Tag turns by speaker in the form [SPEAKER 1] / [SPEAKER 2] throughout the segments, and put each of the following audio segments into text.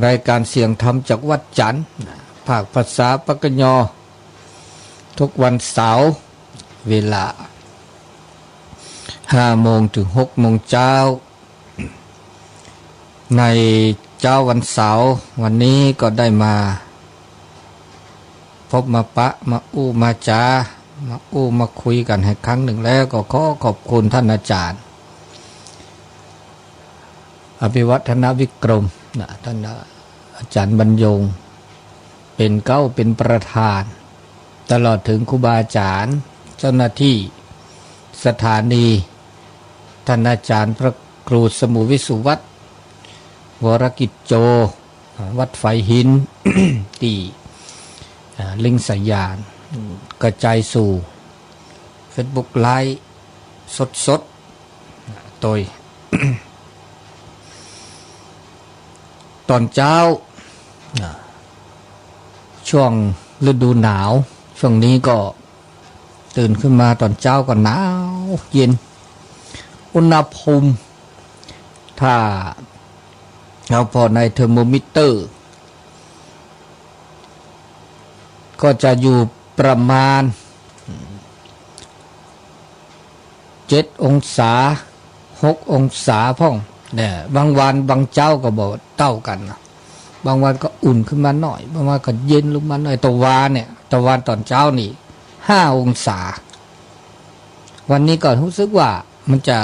[SPEAKER 1] รายการเสียงธรรมจากวัดจันทร์ภาคภาษาปากยอทุกวันเสาร์เวลา5 โมงถึง 6 โมงเช้าในเช้าวันเสาร์วันนี้ก็ได้มาพบมาปะมาอู้มาจามาอู้มาคุยกันให้ครั้งหนึ่งแล้วก็ขอบคุณท่านอาจารย์อภิวัฒนวิกรมนะท่านอาจารย์บรรยงเป็นประธานตลอดถึงครูบาอาจารย์เจ้าหน้าที่สถานีท่านอาจารย์พระครูสมุวิสุวัฒน์วรกิจโจวัดไฟหิน ตีลิงสยานกระจายสู่ Facebook ไลฟ์สดโดย ตอนเช้าช่วงฤดูหนาวช่วงนี้ก็ตื่นขึ้นมาตอนเช้าก็หนาวเย็นอุณหภูมิถ้าเราพอในเทอร์โมมิเตอร์ก็จะอยู่ประมาณ7 องศา6 องศาพ่องเนี่ยบางวันบางเจ้าก็บอกเท่ากันนะบางวันก็อุ่นขึ้นมาหน่อยบางวันก็เย็นลงมาหน่อยตะวันตอนเช้านี่5 องศาวันนี้ก็รู้สึกว่ามันจะ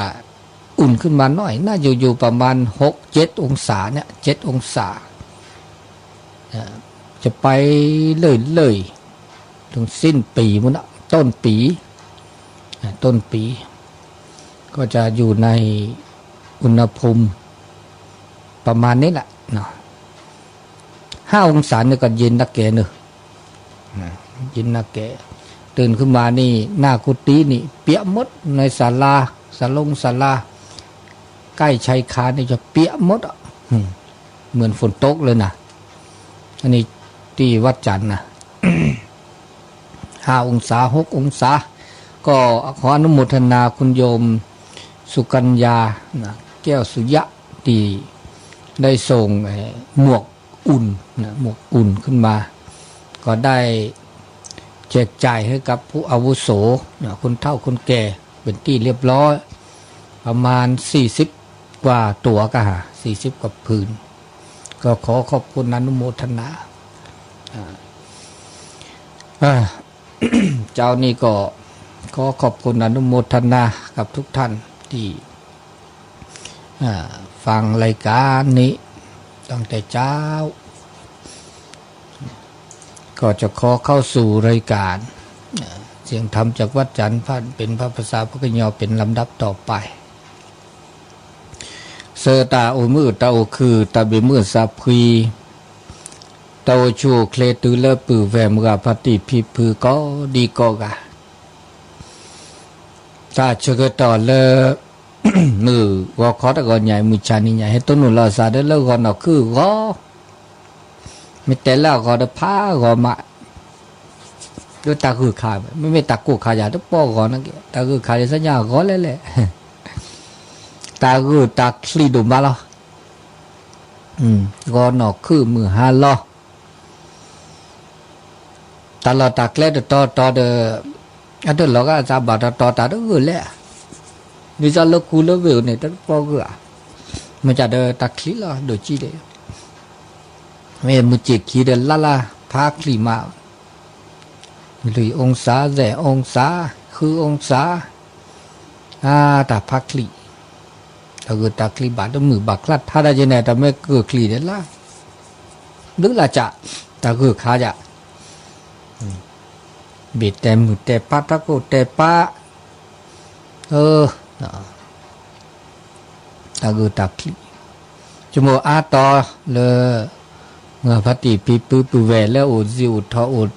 [SPEAKER 1] อุ่นขึ้นมาหน่อยน่าอยู่ประมาณ6-7 องศาเนี่ย7 องศาจะไปเลยถึงสิ้นปีมันนะต้นปีก็จะอยู่ในอุณหภูมิประมาณนี้แหละเนาะ5 องศาเนี่ยก็เย็นนักแก่เนอะเย็นนักแก่ตื่นขึ้นมานี่หน้ากุฏินี่เปียกหมดในศาลาใกล้ชายคานี่จะเปียกหมดเหมือนฝนตกเลยนะอันนี้ที่วัดจันทร์นะ 5 องศา6 องศาก็ขออนุโมทนาคุณโยมสุกัญญานะแก้วสุยะที่ได้ส่งหมวกอุ่นนะหมวกอุ่นขึ้นมาก็ได้แจกจ่ายให้กับผู้อาวุโสนะคนเฒ่าคนแก่เป็นที่เรียบร้อยประมาณ40 กว่าตัวก็หา40 กว่าผืนก็ขอขอบคุณอนุโมทนาเจ้านี่ก็ขอขอบคุณอนุโมทนากับทุกท่านที่ฟังรายการนี้ตั้งแต่เช้าก็จะขอเข้าสู่รายการเสียงธรรมจากวัดจันทร์เป็นพระภาษาพระกยอเป็นลำดับต่อไปเสตาอุมือตาอุคือตาเบมือสาพีตาชูเคลตุเลปือแวมกาปฏิพิพือก็ดีก็กะตาเชกต่อเลมือว่าขอตะกอนใหญ่มือชานี่ใหญ่ให้ต้นหนุนเราสาเดเลก่อนเอาคือก็ไม่แต่แล้วก็ได้พาก็มาด้วยตาคือขาไม่ตากูขาอย่าต้องป้อก่อนนะแกตาคือขาจะสัญญาก็เลยแหละตาคือตาคลีดุมาแล้วก็หนอกคือมือหาล้อตลอดตากเล็ดต่อเดอันเดิมเราก็จะบาดต่อตาด้วยแหละนี่จะเลิกคูเลิกเวลเนี่ยต้องป้อก็มันจะเดตาคลีละโดยจีเดไม่มือจิกขีเดละพาคลีมาหรือองศาแย่องศาคือองศาแต่พาคลีถ้าเกิดตาคลีบาดมือบาดคลัดถ้าได้ยังไงแต่ไม่เกิดคลีเดละนึกละจะแต่เกิดขาจะบีดแต่มือแต่ป้าตะโกแต่ป้าตาเกิดตาคลีจมูกอาต่อเลยเมื่อพัติปีปื้อแหวแล้วอุดซิอุดทออุด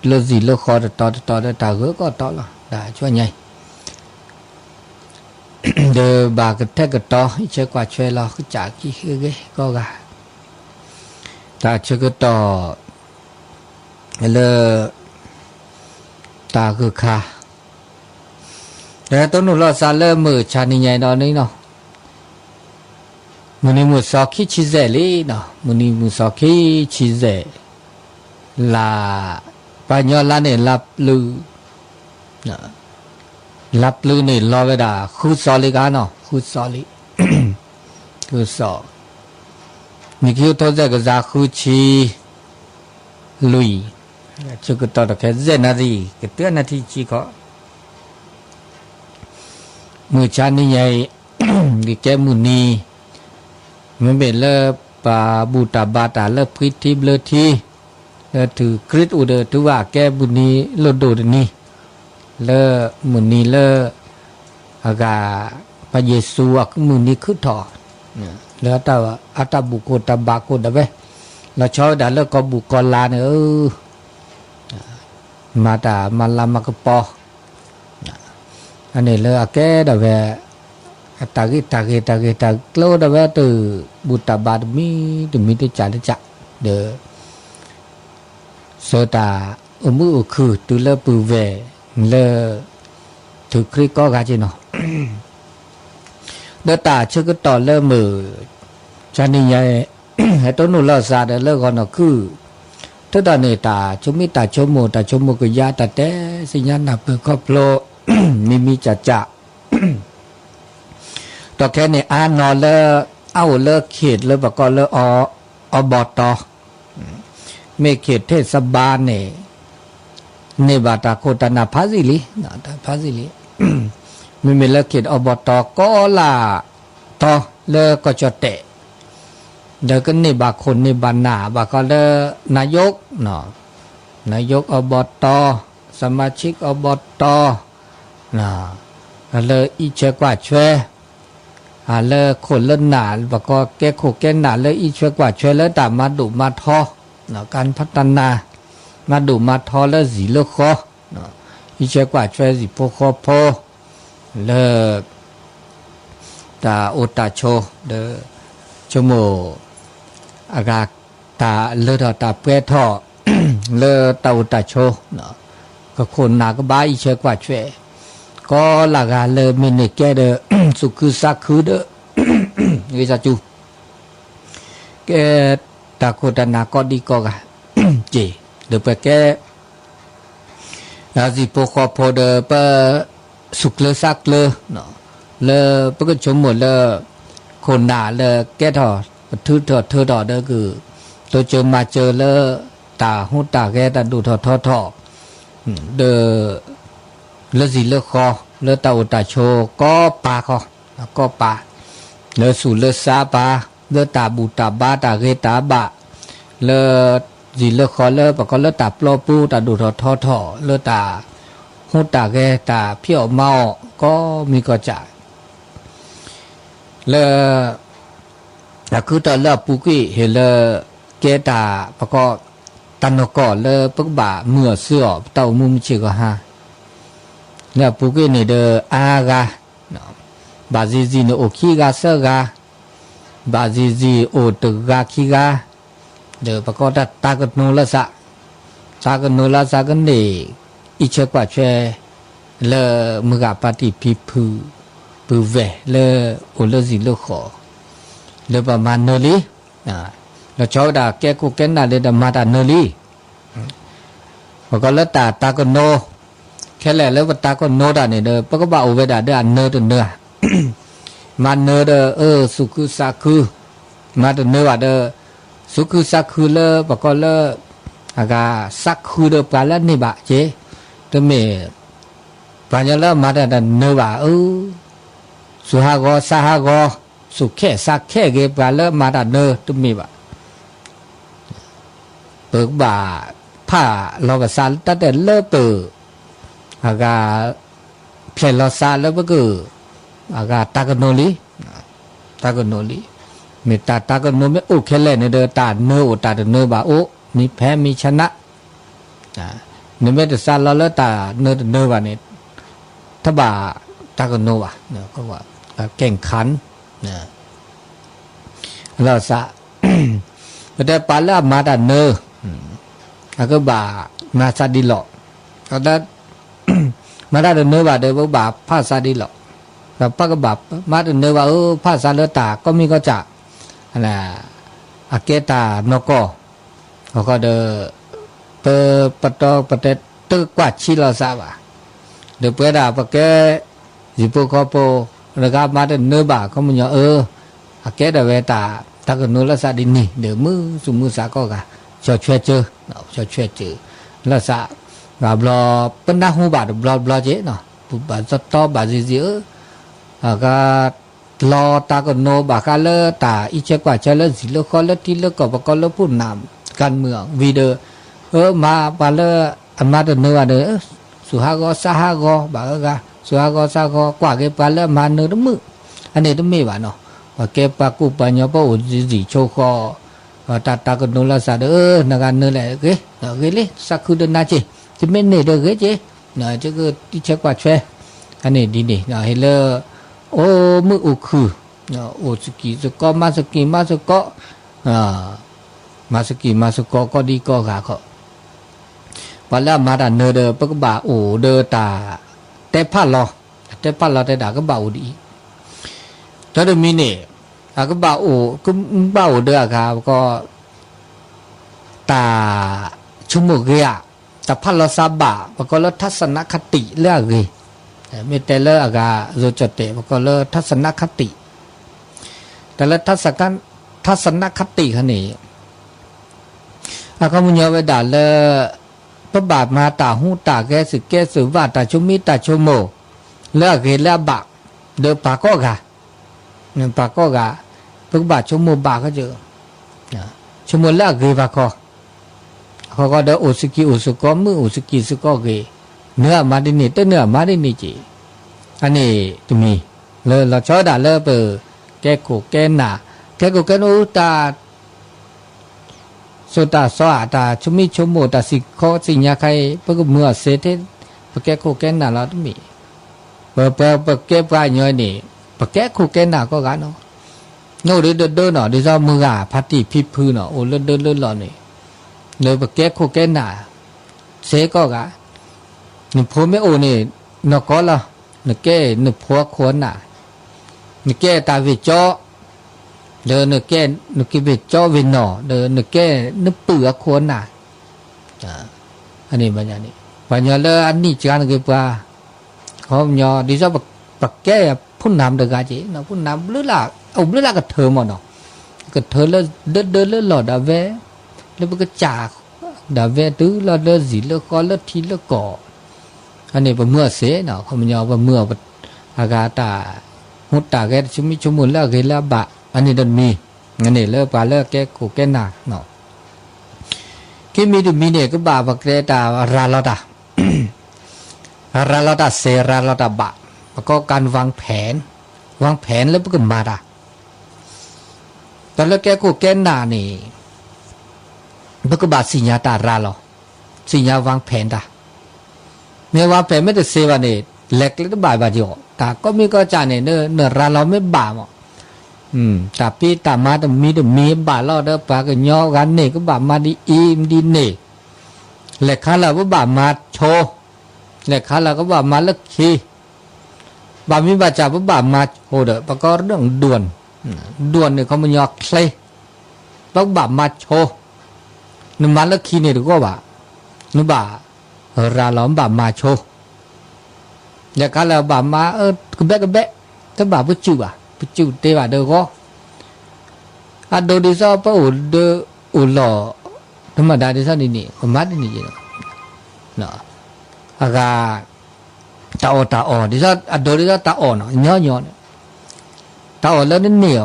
[SPEAKER 1] เลือดสีเลือดคอต่อได้ตาเกิดก็ต่อละได้ช่วยไงเดบากระแทกกระต่อเชื่อกว่าช่วยเราก็จากกี่คือไงก็กะตาเชื่อกระต่อเลยตาคือขาแต่ต้นหนุนเราซาเลอมือชานิใหญ่ตอนนี้เนาะ มุนีมุสอคิชิเซลีเนาะมุนีมุสอคิชิเซลาปัญญาลาเนี่ยรับลือนะรับลือเนี่ยรอเวลาคู่ซอลิกันเนาะคู่ซอลิคู่ซอนี่คือตัวเจ้าก็จะคู่ชีลุยจุกตัวแค่เจนาทีก็เตือนนาทีชีเขามือชานี่ใหญ่ดิแกมุนีมันเป็นเลิกปาบูตาบาตาเลิกพิธีเลิกที่เลิกถือคริสอุเดอถือว่าแกบุนีเลิกโดดนี่เลิกมุนีเลิกอากาพระเยซูอักมุนีคือถอเลิกแต่ว่าอัตบุโกตบาโกดะเวเราชอบแต่เลิกก็บุกลาเนี่ยมาตามาลามากปออันนี้เลิกแกดะเวตาโกลดะเวตือบุตรบาดมีติจ่าจ่าเดอโซตามือคือตุเลปูเวเลถือคริก็กาจิโนเดตาชื่อก็ต่อเลมือชานิยายให้ต้นนุลซาเดเลก่อนคือทุกตอนนี้ตาชุมิตาชมโมก็ยาตาเตสิญาณเปิดครอบโลมีจ่าต่อแค่นี้อ่านนอนเลเอาเลเขตเลบอกก็เลอบอตอไม่เขตเทศบาลเนี่ยในบาตาโคตนาพาซิลีนะพาซิลีไม่มีเลเขตอบตก็ล่าต่อเลก็จะเตะเดี๋ยวก็นี่บาคนนี่บานาบาก็เลนายกเนาะนายกอบตสมาชิกอบตนะเลอีเชกว่าช่วยเลคนเล่นหนาบอกก็แก้โคแก้หนาเลยอีช่วยกว่าช่วยแล้วแต่มาดุมาทอเนาะการพัฒนามาดุมาทอแล้วสีเลือกคอเนาะอีช่วยกว่าช่วยสีโพคอโพเลิกตาโอตาโชเดอชโมอากาตาเลือดตาเปรทอเลือตาโอตาโชเนาะก็คนหนาก็บ้าอีช่วยกว่าช่วยก็หลักการเลยมีเนแกเดอสุคือสักคือเดอวิจาจูแกตาโคตนาก็ดีก็กะเจเดอไปแกอาสิโปคอพอเดอไปสุกเลสักเลเนาะเลปก็ชมหมดเลคนหนาเลแกทอทือเธอดอเดอคือตัวเจอมาเจอเลตาหูตาแกตาดูทอเดอเลสิเลคอเลตาอุตาโชก็ปาคอก็ปาเลสุเลซาปาเลตาบูตาบาตาเกตาบะเลสิเลคอเลปะก็เลตาปลอปูตาดูทอเลตาหูตาแกตาเพียวเมาก็มีก็จ่ายเลคือตอนเลปุกี้เฮเลเกตาปะก็ตันก็เลปกบะเมื่อเสื้อเต้ามุมชิก็ฮาเนี่ยปุกี้นี่เดออากาบาซีโนโอคิกาเซกาบาซีโอตกาคิกาเดอปะก็ตากโนละสะกันนี่อีเชกว่าเชเลมกะปฏิพิพูปูเวเลโอเลสิโลขอเลประมาณนลีแล้วชอบด่าแกกูแกน่ะเลยมาด่านลีปะก็เลตากโนแค่แล้วว่าตาก็โนดาเนี่ยเด้อปะก็บ่เอาไว้ด่าเด้อเนอเด้อมาเนอเด้อสุกุสักคือมาเด้อเนอว่าเด้อสุกุสักคือเลปะก็เลอากาสักคือเด้อปะละนี่บะเจตะเมปัญญาละมาเด้อเนอว่าสุหากอสหากอสุแค่สักแค่เกปะละมาเด้อเนอตะเมบะเปิกบ่าผ้าเราก็สารตั้งแต่เลเปิอากาเพลลอซาแล้วก็อากาตากโนลีมีตากโนไม่โอเคเลยเนี่ยเดอตาเนอตาเนอบาโอมีแพ้มีชนะเนี่ยไม่แต่ซาแล้วตาเนอบาเนี่ยถ้าบาตากโนวะเนี่ยก็ว่าแข่งขันเนี่ยเราซะแต่ปาละมาตาเนอแล้วก็บามาซาดิหลอกก็ได้มาได้เนื้อบาเดี๋ยวบาผ้าซาดีหรอกแบบป้าก็บามาได้เนื้อบาผ้าซาเลตาก็มีก็จะ là à cái ta nó có được tơ bắt đầu bắt đầu tơ quả chi là sao vậy được bữa nào bắt cái gì bố có bố rồi gặp mà được nơi bà có một nhỏ à cái đó về ta cái nơi là sao đi nè để mưa sao có cả cho chuyện chơi là sao và blo bên đang hú bà được blo chế nó bà rất to bà gì à cái lo ta còn nô bà khai lơ ta ít chế quả chơi lơ gì lơ khó lơ tí lơ có bà có lơ phun nằm căn mượn vì được mà bà lơ mà được nô à được su ha go sa ha go bà ga su ha go sa go quả cái bà lơ mà nô đó mự anh này đó mê bà nó và cái bà cụ bà nhỏ bà ổn gì châu kho và ta còn nô là sao đó là gan nô lại cái đó cái lấy sao cứ đơn na chứ chứ bên này được cái chứ nói chứ cứ ít chế quả chơi anh này đi nè nói lơ ô mưa ô khử ô sự có mà sự có mà sự có đi có gà có và là mà đã nợ được các bà ổ đờ ta tép phát lo để đã các bà ổ đi cho được mi nè các bà ổ cũng bà ổ đờ gà có ta chung một ghê ta phát lo sa bà và có lo thắt sẵn khát tị là ghêมีแต่ละอากาโจจเตะก็เลยทัศนคติแต่ละทัศนคติคันนี้ก็มุญญาเวดาเลยพระบาทมาตาหูตาแกสึว่าตาชุมิตาชุโมเลิกเกลบะเดปากก็กะเนี่ยปากก็กะพระบาทชุโมบาก็เจอชุโมเลิกเกบะเขาก็เดอโอสกิโอสกอมือโอสกิสกอเกเนื้อมาดินี่เต้เนื้อมาดินี่จีอันนี้จะมีเลยเราชอบด่าเลยเปิดแกโกแกหนาแกโกแกนูตาโซตาสวาตาชุมิชุโมตาสิข้อสิญญาใครเปิดเมื่อเสร็จเปิดแกโกแกหนาเราต้องมีเปิดแกปลายย่อยนี่เปิดแกโกแกหนาก็กันเนาะโน่เดินเนาะเดี๋ยวเรามือพัดตีพิพื้นเนาะโอ้เดินหล่อนี่เลยเปิดแกโกแกหนาเสร็จก็กันนึกพอไม่โอเนี่ยนึกก็ละนึกแก่นึกพอควรน่ะนึกแก่ตาวิจอเดินนึกแก่นึกวิจอวินหนอเดินนึกแก่นึกเปลือกควรน่ะอันนี้ปัญญานี่ปัญญาเลยอันนี้จานกี่ปลาเขาหยอดีซะปักแก่พุ่นน้ำเดือดกันจีนะพุ่นน้ำเลือดละเอาเลือดละกระเทอมเนาะกระเทอแล้วเดินเลือดหลอดดาเวแล้วมันก็จ่าดาเวตื้อแล้วเลือดสีเลือดก้อนเลือดทีเลือดก่ออันนี้เป็นเมื่อเสียเนาะเขามันยาวเป็นเมื่ออากาศตาหุดตาแกชุ่มชุ่มมุนแล้วเกล้าบะอันนี้ดันมีอันนี้เลิกปลาเลิกแกกูแกหนักเนาะที่มีดูมีเนี่ยก็บาปแกตาราลดาราลดาเสราลดาบะแล้วก็การวางแผนแล้วก็มาดาแต่แล้วแกกูแกหนานี่มันก็บาสิญญาตาราลสิญญาวางแผนตาเมื่อว่าแผนไม่ได้เสียวันนี้เล็กแล้วบ่ายบาดอยู่แต่ก็มีก็จานเนี่ยเนื้อราเราไม่บ่ามั้งแต่พี่ตามาแต่มีบ่าเราเด้อปากก็ย่อกันเนี่ยก็บ่ามาดีอีมดีเนี่ยเล็กข้าเราก็บ่ามาโชเล็กข้าเราก็บ่ามาเลิกขี้บ่ามีบ่าจ่าก็บ่ามาโหเด้อปากก็เรื่องด่วนเนี่ยเขามันย่อเคลต้องบ่ามาโชนึกมาเลิกขี้เนี่ยดูก็บ่านึกบ่าราล้อมบ่ามาโชอย่าการเราบ่ามากระเบะถ้าบ่าปุ๊จิวเตว่าเด้อก็โดดิซอปะโอเดอหล่อธรรมดาดิซอนี่ประมาณนี้เนาะอากาตาออดิซอโดดิซอตาออเนาะย่อตาออแล้วนี่เนี่ย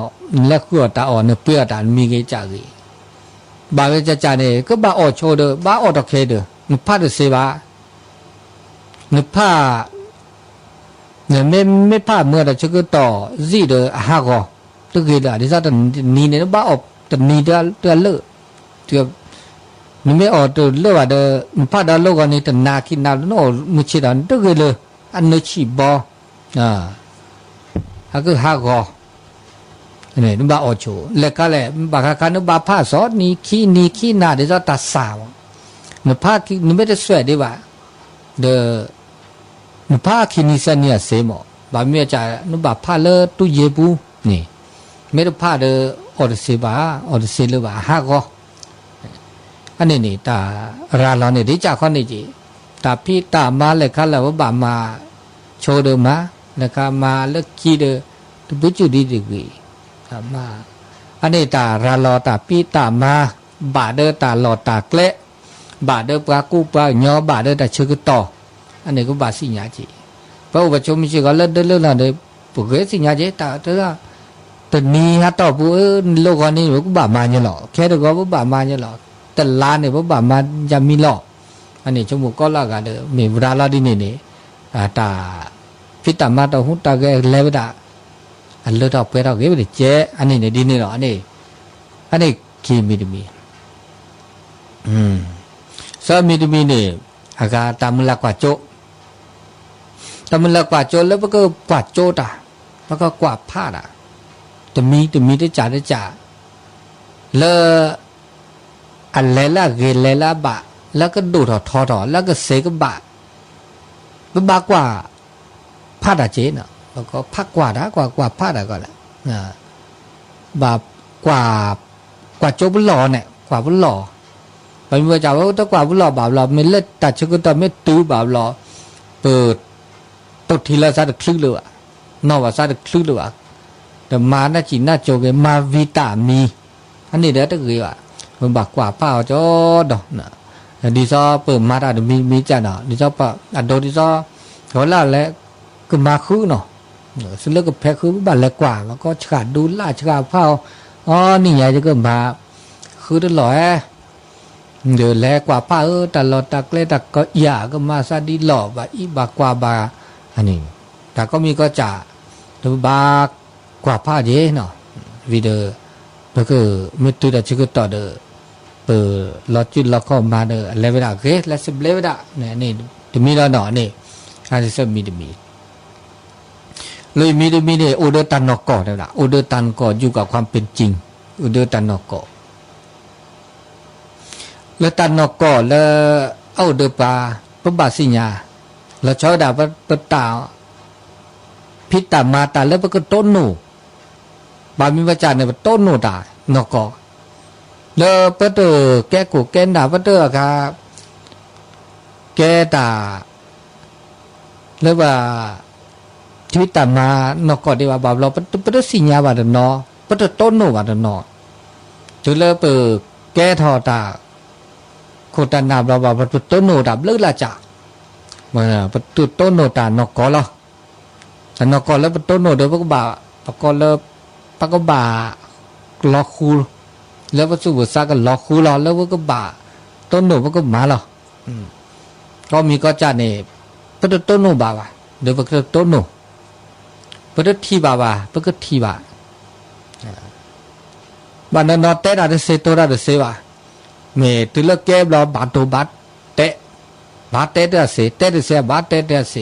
[SPEAKER 1] แล้วคือตาออเนี่ยเปื้อตามีกี่จ่ากี่บ่าเวจ่าเนี่ยก็บ่าออโชเด้อบ่าออตะเคเด้อนึกผ้าเสียบ้านึกผ้าเนี่ยไม่ผ้าเมื่อแต่ชักต่อซีเดอหากอตัวเกลือที่ซาตันนีเนี่ยบ้าออกตันนีเดือเลือตัวนี่ไม่ออกตัวเลือว่าเดอผ้าดาวโลกอันนี้ตันนาคินาโน่มุชิดันตัวเกลืออันนี้ชีบหากหากอเนี่ยนึกบ้าออกโชเล็กก็เลยบ้าการนึกบ้าผ้าซอนี่ขี้นาที่ซาตัดสาวนึกผ้านึกไม่ได้สวยดีว่าเดอนึกผ้าขี้นิสัยเนี่ยเสียหมดบางเมื่อจะนึกผ้าเลอตู้เย็บปูนี่ไม่ได้ผ้าเดอ ออดเสบาออดเสลบาฮะก็อันนี้นี่ตาราลอนี่ดิจ่าข้อนี้จีตาพี่ตามาเลยค่ะแล้วว่าบามาโชว์เดิมมาแล้วก็มาเลิกขี้เด้อตุบุจุดีดีกีมาอันนี้ตาราลอตาพี่ตามาบาเด้อตาหลอตาเกละบาเด้อปลากูปลาหยอบาเด้อตาชื่อต่ออันนี้ก็บาสิญญาจีเพราะว่าชมมิชิก็เลิกเดินเลิกนั่นเลยปุกเกสิญญาจีตาเด้อแต่นี่ฮะต่อปูโลกนี้ก็บามาเนี่ยหรอแค่เด็กก็บามาเนี่ยหรอแต่ลานเนี่ยบามาจะมีหรออันนี้ชมบุก็ละกันเด้อมีเวลาละดีนี่ตาพิตามาต่อหุ่นตาแกเลวดาอันเลือดออกไปเราเก็บได้เจ๊อันนี้เนี่ยดีนี่หรออันนี้คีมีดมีสามีดมีเนี่ยอากาตามุลักว่าโจตามุลักว่าโจแล้วก็กว่าโจตาแล้วก็กว่าผ้าอ่ะจะมีได้จ่าแล้วอันเลล่าเกลเลล่าบะแล้วก็ดูถอดแล้วก็เสกบะบะกว่าผ้าดาเจเนาะแล้วก็พักกว่าดากว่าผ้าดาก็แหละบะกว่าโจบุหล่อเนี่ยกว่าบุหล่อไปเมื่อจะว่าถ้ากว่าบุหล่อบาหล่อไม่เล็ดตัดชกุตไม่ตื้อบาหล่อเปิดตุทีละซาดคลึกเลยอ่ะนอว่าซาดคลึกเลยอ่ะแต่มาหน้าจีน่าโจเกมาวิตามีอันนี้เด้อตะกี้ว่ะมันบักกว่าผ้าจ้อดอกนะดีซอเปิดมาได้มีจันเนาะดีซอปะอันโดดีซอเขาล่าแล้วก็มาคือเนาะซึ่งเลิกกับแพ้คือบัตรแลกว่าแล้วก็ฉาดดูล่าฉาดผ้าอ๋อนี่ไงจะเกิดมาคือตลอดเดี๋ยวแลกว่าผ้าตลอดตะเกลตะก็อยาก็มาซาดีหล่อว่าอีบากว่าบาอันนี้แต่ก็มีก็จ่าหรือบากว่าผ้าเยเนาะวิดีโอแล้วก็ไม่ตัวแต่ชิคกี้ต่อเด้อเปิดลอดจุดลอดเข้ามาเด้อเลเวลาเกสและสิบเลเวลาเนี่ยนี่จะมีแล้วเนาะนี่อันนี้จะมีเลยมีเนี่ยโอเดอร์ตันนอกก่อได้ละโอเดอร์ตันก่ออยู่กับความเป็นจริงโอเดอร์ตันนอกก่อแล้วตันนอกก่อแล้วเอาเดอร์ปลาพระบาสิญญาแล้วชาวดาปะตาพิตามาตาแล้วก็ต้นหนูบามีวจาเนี่ยต้นโนตานอกก็แล้วเปิดแกกูแกนดาเปิดครับแกตาแล้วว่าชีวิตตามานอกก็ดีว่าบาเราเปิดสิญญาบาดนอเปิดต้นโนบาดนอจุดแล้วเปิดแกทอตาโคตรนาบเราบาเปิดต้นโนดับเลิกละจ่ามันเปิดต้นโนตานอกก็หรอแต่นอกก็แล้วเปิดต้นโนเดี๋ยวพวกบ่าปกก็แล้วปก็บ่าล็อกคูแล้ววัตถุบุษาก็ล็อกคูรอแล้วก็บ่าต้นหนูมันก็มาหรอก็มีก็จ่าเนี่ยพอต้นหนูบ่าวะเดี๋ยวพอต้นหนูพอที่บ่าวะพอก็ที่บ่าบ้านนอเตะได้เสตัวได้เสวะเมื่อตุลเก็บเราบาดตัวบาดเตะบาดเตะได้เสเตะได้เสบาดเตะได้เส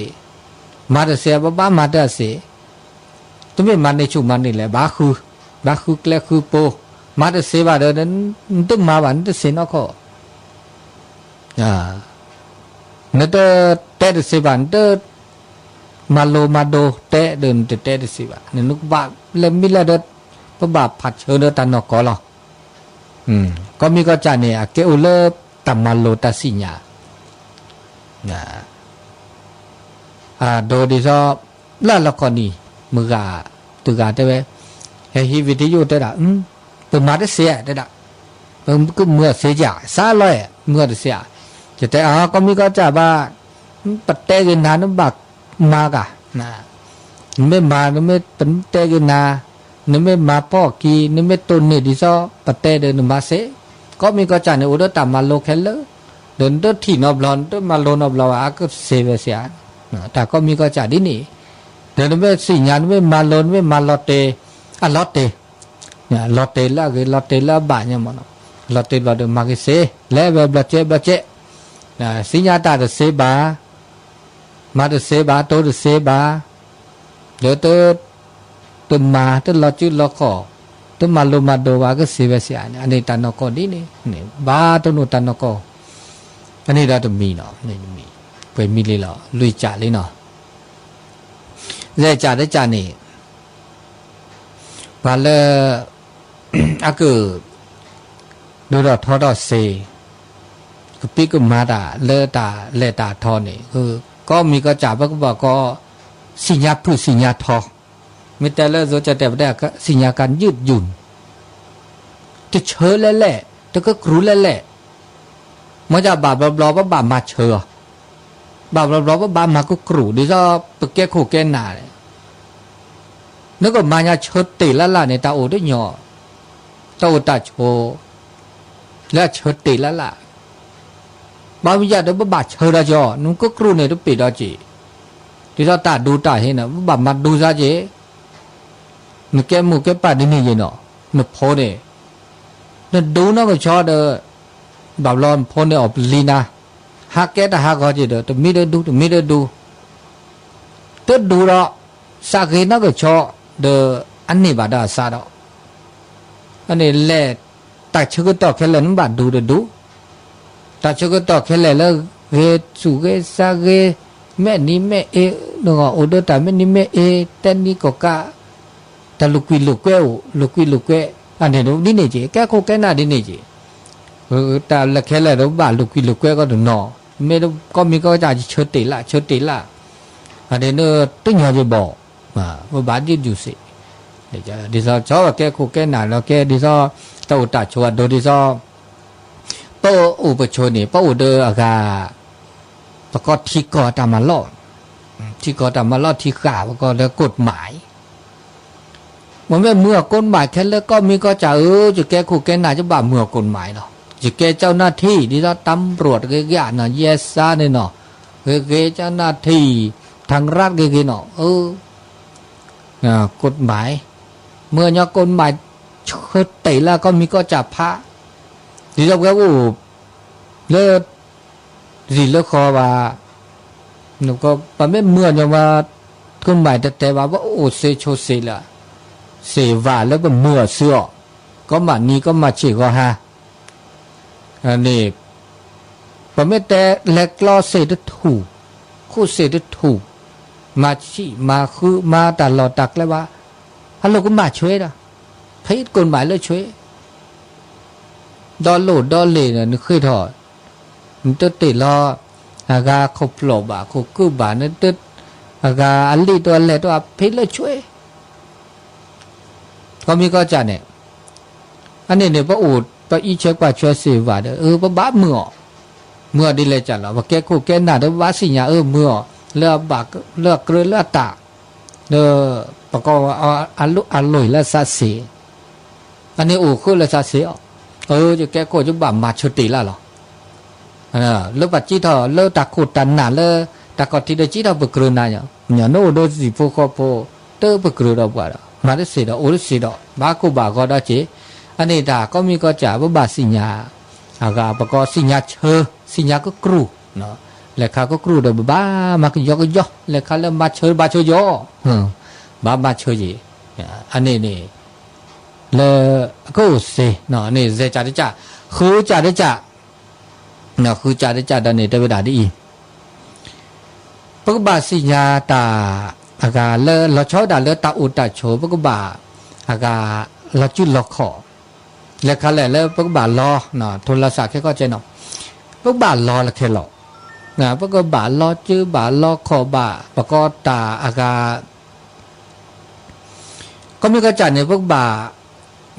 [SPEAKER 1] มาได้เสบ้ามาได้เสตัวไม่มันในชุมมันนี่แหละบาคือเกลือคือโปมาได้เสบาเดินต้องมาวันได้เสนอข้อนั่นเตะได้เสบาเตะมาโดเตะเดินเตะได้เสบาเนี่ยนุกบาเล่มมิลเดพระบาผัดเชิญเดินตันนอกก่อหรอก็มีก็จ่าเนี่ยเกอุเลตัมมาโลตัสิญาโดดิซอละครนี่มือกาตุกาได้ไหมเฮ้ยวิทยุได้ละเปิดมาได้เสียได้ละเปิดก็เมื่อเสียจ่าซาลอยเมื่อได้เสียจะแต่ก็มีก็จ่าบ้าปัดเตกินนานุบักมากะนะไม่มาไม่เป็นเตกินนาไม่มาพ่อกีไม่ต้นนี่ดิซอปัดเตเดินมาเสก็มีก็จ่าเนี่ยอุดตามาโลเคลเลอเดินตัวที่นอบลอนตัวมาโลนอบลอาก็เสียเสียแต่ก็มีก็จ่าดินี่เดี๋ยวไม่สิญญาณไม่มาลนไม่มาลอเตลอเตเนี่ยลอเตละก็ลอเตละบ้านเนี่ยมันลอเตละเดี๋ยวมากิเสแล้วแบบเจ๊สิญญาตาเดเสบามาเดเสบาโตเดเสบาเดี๋ยวตัวมาตัวลอจุลอขอตัวมาโลมาโดวาก็เสียเสียอันนี้ตันนกดีนี่บ้าตัวนู้นตันนกอันนี้เราต้องมีเนาะนี่มีไปมีเลยเหรอลุยจ่าเลยเนาะเรื่องจ่าได้จ่านี่บาเล อะคือดูดอทอดอเซก็ปีก็มาดาเลตาเลตาทอนี่คือก็มีก็จ่าก็บอกก็สิญญาพืชสิญญาทอมีแต่เลโซจะแต่ได้ก็สิญญาการยืดหยุ่นจะเชื่อแล้วแหละแต่ก็ครูแล้วแหละมันจะบาบรอว่าบามาเชื่อบาบรอว่าบามาก็ครูดิซอปแกโคแกนาเลยนึกว่ามาเนี่ยเชื่อตีละละในตาโอด้วยหยอตาโอตาโชและเชื่อตีละละบางวิญญาณเราบาดเชื่อได้จ่อนุ่งก็ครูเนี่ยต้องปิดได้จีที่เราตาดูตาเห็นนะบามาดูซะจีนึกแกมุกแกปัดนี่ยี่เนาะนึกพอเนี่ยนึกดูนะก็ชอบเด้อบาลอนพอเนี่ยออกลีนาฮักแกแต่ฮักก็จีเด้อแต่ไม่ได้ดูแต่ไม่ได้ดูตัวดูเราสักเห็นนะก็ชอบเด้ออันนี้บาดาซาดอกอันนี้แหละตัดเชือกต่อแค่เลยนั่นบาดดูเด้อดูตัดเชือกต่อแค่เลยแล้วเฮสุเกสักเฮแม่นี่แม่เอนึกว่าโอเดอร์แต่แม่นี่แม่เอแต่นี่ก็กะแต่ลูกวิลูกแก้วลูกวิลูกแก้วอันนี้ดูนี่นี่จีแกโคแกน่าดีนี่จีแต่ละแค่เลยเราบาลูกวิลูกแก้วก็ดูหนอไม่รู้ก็มีก็จะเชิดตีละเชิดตีละอันนี้เนอตึ้งหัวจะบอกว่าบาดยืดอยู่สิเดี๋ยวจะดิซอชอบแกโคแกน่าแล้วแกดิซอตัวตาชัวดูดิซอป้าอุปชนี่ป้าอุเดออากาแล้วก็ที่ก่อตามมาลอดที่ก่อตามมาลอดที่ข่าวก็แล้วกฎหมายมันไม่เมื่อกฎหมายแค่แล้วก็มีก็จะจะแก้คู่แก้หน้าจะบ่าเมื่อกฎหมายเนาะจะแก้เจ้าหน้าที่ที่เราตำรวจแก่ๆเนาะเยสซ่าเนี่ยเนาะแก่เจ้าหน้าที่ทางรัฐแก่ๆเนาะกฎหมายเมื่อเนี่ยกฎหมายเชิดตีแล้วก็มีก็จะพระที่เราแก้เลิศสิเลิกคอว่าหนูก็ปะไม่เมื่อเนี่ยว่ากฎหมายแต่ว่าโอ้เซโชเซละเสว่าแล้วก็เมื่อเสื้อก็มานี้ก็มาฉีกก็ฮะอันนี้ปะไม่แต่เล็กล้อเสดถูกคู่เสดถูกมาฉีมาคือมาตลอดตักแล้วว่าฮัลโหลก็มาช่วยนะพิจกฎหมายเลยช่วยดอลโหลดดอลเลเนี่ยนึกเคยถอดมันตึ๊ดติดล้ออากาขบหลบขบกู้บานั่นตึ๊ดอากาอันลีตัวอะไรตัวพิจเลยช่วยก็มีก็จะเนี่ยอันนี้เนี่ยพระอูดพระอีเชกว่าช่วยสิว่าเด้อพระบ้าเมื่อดีเลยจัดแล้วว่าแกคู่แกหน้าเด้อว่าสิญาเมื่อเลือกบักเลือกเกลือเลือกตาประกอบเอาอร่อยและซาสีอันนี้คือและซาสีจะแกคู่จะบ่ามาชุติละหรอเลือกปัจจิตเลือกตะขุดตันหนาเลือกตะกอดที่เดจิตเอาไปกลืนน่ะเนี่ยโน้ตโดสิพวกเขาพอเตอไปกลืนเราบ่ามาได้สิดอกโอ้ได้สิดอกบ้ากูบ้าก็ได้เจอันนี้ด่าก็มีก็จ่าว่าบาสิญญาอากาประกอบสิญญาเชอสิญญาก็ครูเนาะแล้วข้าก็ครูเดี๋ยวบ้ามาก็ยกแล้วข้าแล้วมาเชอบาเชยบ้ามาเชยอันนี้นี่แล้วก็เสเนาะนี่เจจ่าได้จ่าคือจ่าได้จ่าเนาะคือจ่าได้จ่าตอนนี้ได้เวลาดีปกบาสิญญาตาอากาเราชอบด่าตาอุตตาโฉปกบาอากาเราจุดเราขอแล้วเขาแล้วปกบาล้อเนาะโทรศัพท์แค่ก็ใจเนาะปกบาล้อละแค่หรอกนะปกบาล้อจื้อบาล้อขอบาปกตาอากาก็มีกระจัดในปกบา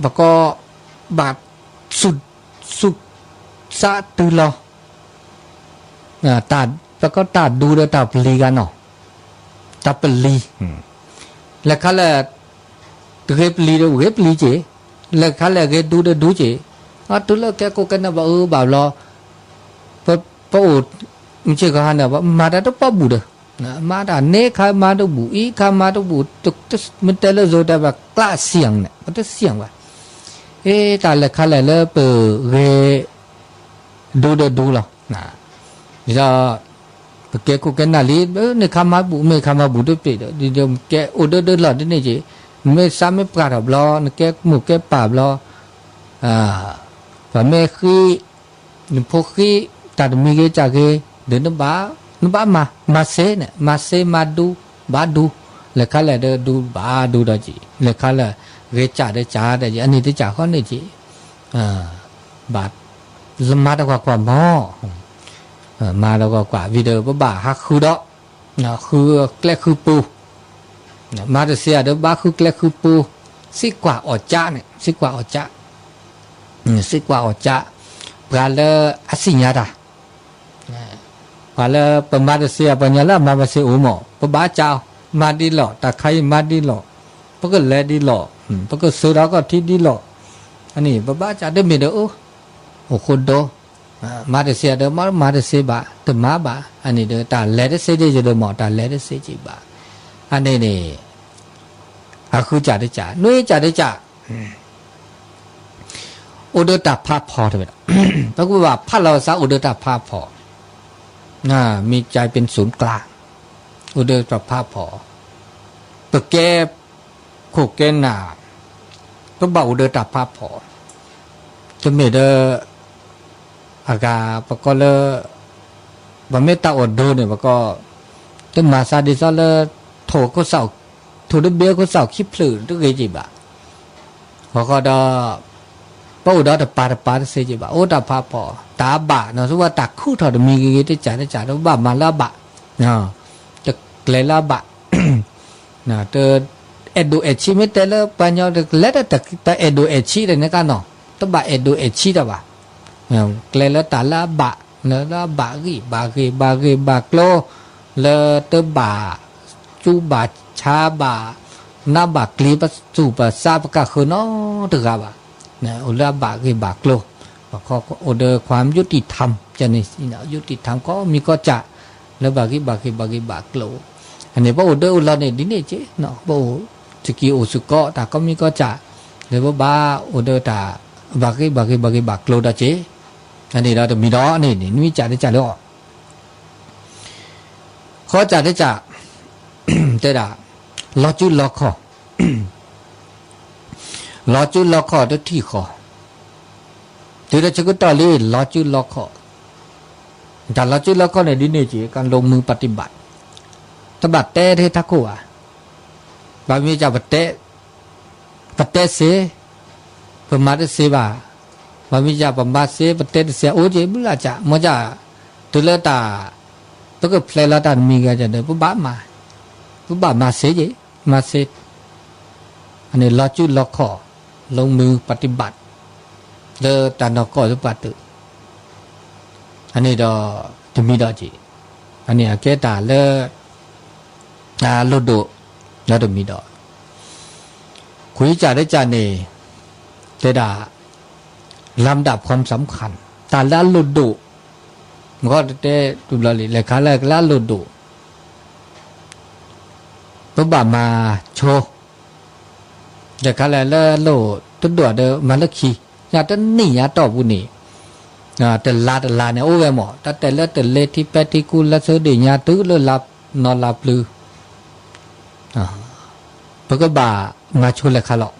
[SPEAKER 1] ปกบาสุดซาตือล้อตาปกตาดูเดตาปลีกันเนาะตาปลีแล้วเขาเก็บลีเก็บลีเจแล้วเขาเก็บดูเจตัวแล้วแกก็กันนะว่าบ่าวรอพระอุดมันเชื่อกันนะว่ามาได้ต้องป้าบุตรนะมาได้เนคามาต้องบุอีคามาต้องบุตุกมันแต่ละโซดาแบบกล้าเสียงเนี่ยมันจะเสียงว่าแต่แล้วเขาแล้วเปิดดูหรอนะนี่จะแกก็กันน่ะลีเนี่ยคามาบุไม่คามาบุด้วยปีเดี๋ยวแกอุดเดินหลอดนี่จีไม่ซ้ำไม่ปราบล้อแกหมู่แกป่าบล้อแต่ไม่ขี้พวกขี้ตัดมีเกจากเกเดินบ้ามาเซเนี่ยมาดูบ้าดูแล้วเขาเลยดูบ้าดูได้จีแล้วเขาเลย เวจ่าได้จ่าได้อันนี้ได้จ่าข้อนี้จีบาทละมาดกว่าหม้อมาแล้วก็กว่าวิดีโอบ่าฮักคือดอกนะคือแกล้คือปูมาเลเซียเด้อบ้าคือแกล้คือปูสิกว่าออจ้าเนี่ยสิกว่าออจ้าสิกว่าออจ้าปลาเลอสิญญาดาปลาเลปมาเลเซียปัญญาละมาเลเซียอุโมปบ้าเจ้ามาดีหล่อตะไคร้มาดีหล่อปก็แลดีหล่อปก็สุราก็ที่ดีหล่ออันนี้ปบ้าเจ้าเด้อมีเด้อโอ้คนโดมาเลเซียเด้อมาเลเซียบะตะมาบะอันนี้เด้อตาแลได้เสยเด้อหมอตาแลได้เสยจิบะอันนี้นี่အခုကြတဲ့ကြနှွေးကြတဲ့ကြဥဒတဖတ်ဖော်တယ်ဘယ်ကူว่าဖတ်လို့ซะဥဒตဖတ်ဖော်มีใจเป็นศูนย์กลางอุดตภาพพอปะแกโคแกนาก็บ่อุดตภาพพอจะมีเดอากาปะก็เลบ่เมตตาอดดูเนี่ยปะก็ตึมาซาดิซะเลโถก็เศร้าถูดเบี้ยก็เศร้าคิดพลือตึกจิบะพอก็ดอปะอุดตปาเสจิบะโอตภาพพอตาบะเนาะสุว่าตักคู่ถอดมีกิได้จ่าแล้วบะมาละบะเนาะจะเกลละบะนะเตเอดูเอชิมิเตลปัญญาเล็ดแต่เอดูเอชิเลยนะกันเนาะตบะเอดูเอชิดะบะเกลละตาละบะละบะกิบะโกลละตบะจูบะชาบะนาบะกลีปะจูบะซาบกะคือเนาะตะกะบะนะอุละบะกิบะโกลก็ออเดอร์ความยุติธรรมจะนี่นะยุติธรรมก็มีก็จะแล้วบากิบากโลอันนี้ว่าออเดอร์เราเนี่ยดิเนี่ยเจ๊เนาะว่าสกิโอสุก็แต่ก็มีก็จะแล้วว่าบ้าออเดอร์แต่บากิบากโลได้เจ๊อันนี้เราจะมีดอนี่มีจ่าได้จ่าแล้วข้อจ่าได้จ่าเจ้าล้อจุดล้อคอล้อจุดล้อคอได้ที่คอเดี๋ยวจะก็ต่อเลยล้อจุดล้อคอจากล้อจุดล้อคอเนี่ยดิเนี่ยจีการลงมือปฏิบัติตบัดเตะเททักกัวบางมีจะปฏิเสประมาทเสบ่าบางมีจะประมาทเสปฏิเสโอ้เจ็บละจ้ะมั่วจ้ะตัวเลือดตาตัวก็เพลละตามีกันจะเดินปุ๊บบ้ามาเสยมาเสอันนี้ล้อจุดล้อคอลงมือปฏิบัติเลอตานก็สุปัตตุอันนี้ดอจะมีดอจีอันนี้แก่ตาเลอลดโดแล้วจะมีดอคุยจ่าได้จ่าเนี่ยแต่ดาลำดับความสำคัญตาละลดโดมันก็ได้ตุลาลีเลยค่ะเลยละลดโดปุ๊บมาโชเดี๋ยวค่ะเลยละโลตุดเดอมาละคีญาตินี่ญาติบุนี่แต่ลาเนี่ยโอ้เวหมอแต่ละแต่เลที่แปที่กูละเสดีญาติเลหลับนอนหลับลือปก็บ่ามาชนเลยค่ะหรอก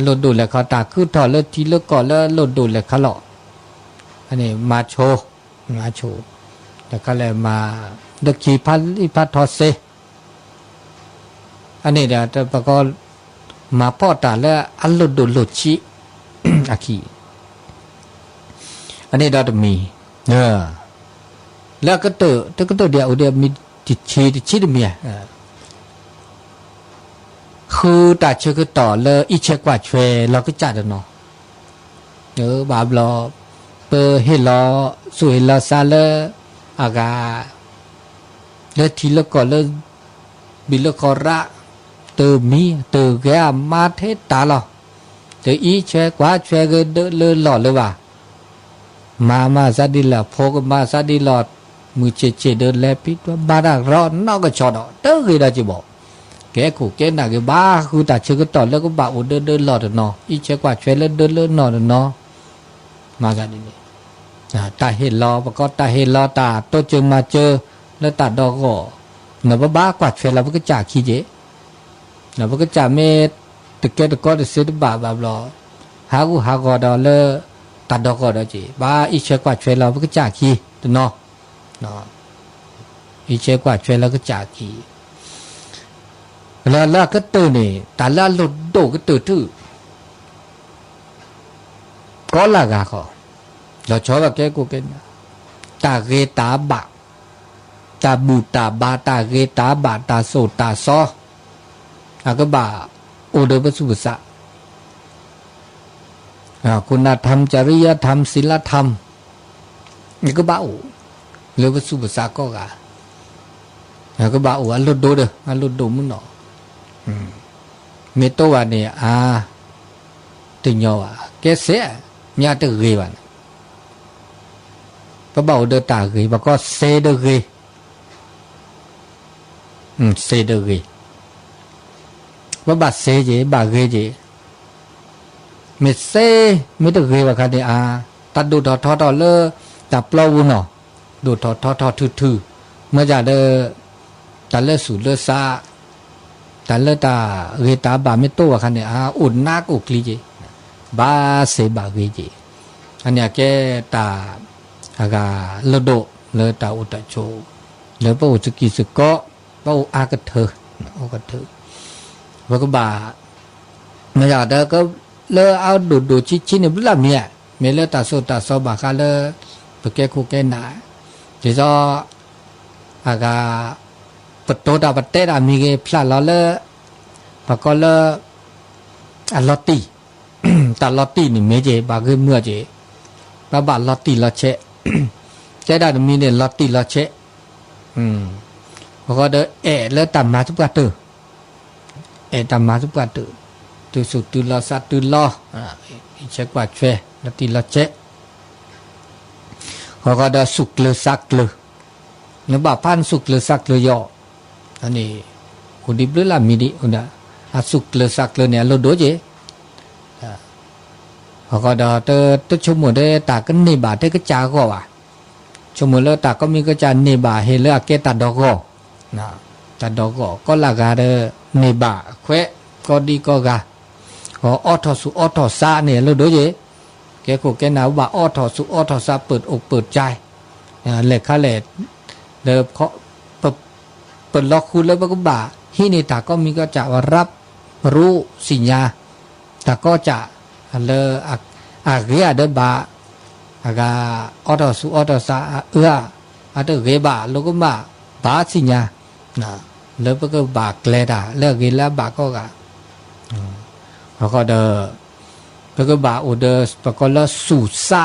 [SPEAKER 1] ลดดูเลยเขาตาคือถอดเลือดทีเลือดก่อนแล้วลดดูเลยค่ะหรอกอันนี้มาโชแต่ก็เลยมาเด็กขี่พัดทอดเซอันนี้เดี๋ยวแต่ปก็มาพ่อตาแล้วอันลดดูลดชีอาคีอันนี้เราจะมีแล้วก็ตัวเดียวมีติดชีดเมียคือตัดเชือกต่อเลยอีเชือกกว่าเชยเราก็จัดเนาะบาบลอเปเฮลอสวยลอซาเลอากาแล้วทีละก่อนเลยบิลกอระเติมมีเติมแกมาเทตาลอเดี๋ยวอีเชกว่าเชก็เดินเลยหล่อเลยว่ามาซาดิลาพกมาซาดิลอดมือเจเดินแลปิดว่าบาดารอนอกก็ชอดเตอคือได้จิบอกแกขู่แกหนักบ้าคือตัดเชือกต่อแล้วก็บ่าวเดินหล่อเนาะอีเชกว่าเชแล้วเดินหล่อเนาะมากันนี่ตาเห็นรอประกอบตาเห็นรอตาโตเจอมาเจอแล้วตัดดอกก็เนาะบ้ากว่าเชแล้วก็จ่าขี้เจเนาะก็จ่าเมตะเกียตะก้อตะเสดบ่าบลอหากอดอเลตัดดอกก็ได้จีบ้าอีเชกว่าเชแล้วก็จ่าขี้เนาะอีเชกว่าเชแล้วก็จ่าขี้ la cái từ này ta la lột đổ cái từ thứ có là gà khó rồi cho vào cái của cái ta ghê ta bạ ta bù ta ba ta ghê ta bạ ta sổ ta so cái bà ô đơ bất su saคุณธรรมจริยธรรมศีลธรรมนี่ก็บ้าอูเรื่องสุภาษาก็กะก็บ้าอูลุดโดเด้อลุดโดมึงเนาะเมตโตวะเนี่ยติญอวะแกเสะญาตะเกวะก็บ้าอูเดตาเกบก็เสเดเกเสเดเกว่าบาเสเจบาเกเจเมเซไม่ตะเกวะคันเนี่ยตัดดูทอเลตับเปล่าวุนเนาะดูทอทื่อเมื่อจะเดตัดเลสูเลซาตัดเลตาเรตาบาไม่โตวะคันเนี่ยอุ่นนักอุกลีเจบาเสบาเกเจอันเนี้ยแกตากาเลโดเลตาอุตโชเลปะอุสกิสกะปะอุอากะเถอกะเถอว่าก็บาเมื่อจะเดก็เลเอาดูชิ้นๆเนี่ยบุลาเนี่ยเมเลตาโซบาคาเลปะแกคูแกนาดิซอกาปะโตตาปะเตดามีเกพลาลอเลปะก็เลอะลอตติตาลอตตินี่เมเจบาเกเมื่อเจบาลอตติลอเชใจดามีเนี่ยลอตติลอเชปะก็เดเลตามาสุกะเตตามาสุกะเตตุสุตุลอซาตุลอเชกว่าเชลอตติลอเชเขาก็ได้สุกเลยสักเลยนึกว่าพันสุกเลยสักเลยย่ออันนี้คนดิบหรือลามีดิคนน่ะสุกเลยสักเลยเนี่ยเราดูจีเขาก็ได้ตัวชั่วโมงได้ตากันเนบาได้ก็จ้าก็ว่ะชั่วโมงแล้วตาก็มีก็จะเนบาเฮเลอเกตาดอกก็นะตาดอกก็ลากาเดเนบาเควก็ดีก็กาขอออทอสุออทอซาเนี่ยเราดูจีแกโคแกนาว่าอ้อทอสุอ้อทอซาเปิดอกเปิดใจเหล็กข้าเหล็กเดิมเขาเปิดล็อกคุณแล้วก็บ่าที่นี่ตาก็มีก็จะรับรู้สิญญาแต่ก็จะเลยเรียเดินบ่าอ้อทอสุอ้อทอซาเอื้อเดินเรียบ่าแล้วก็บ่าสิญญาแล้วก็บ่าเกลดาเลิกกินแล้วบ่าก็เขาก็เดินแล้วก็บาอุเดอปก็ละสุสะ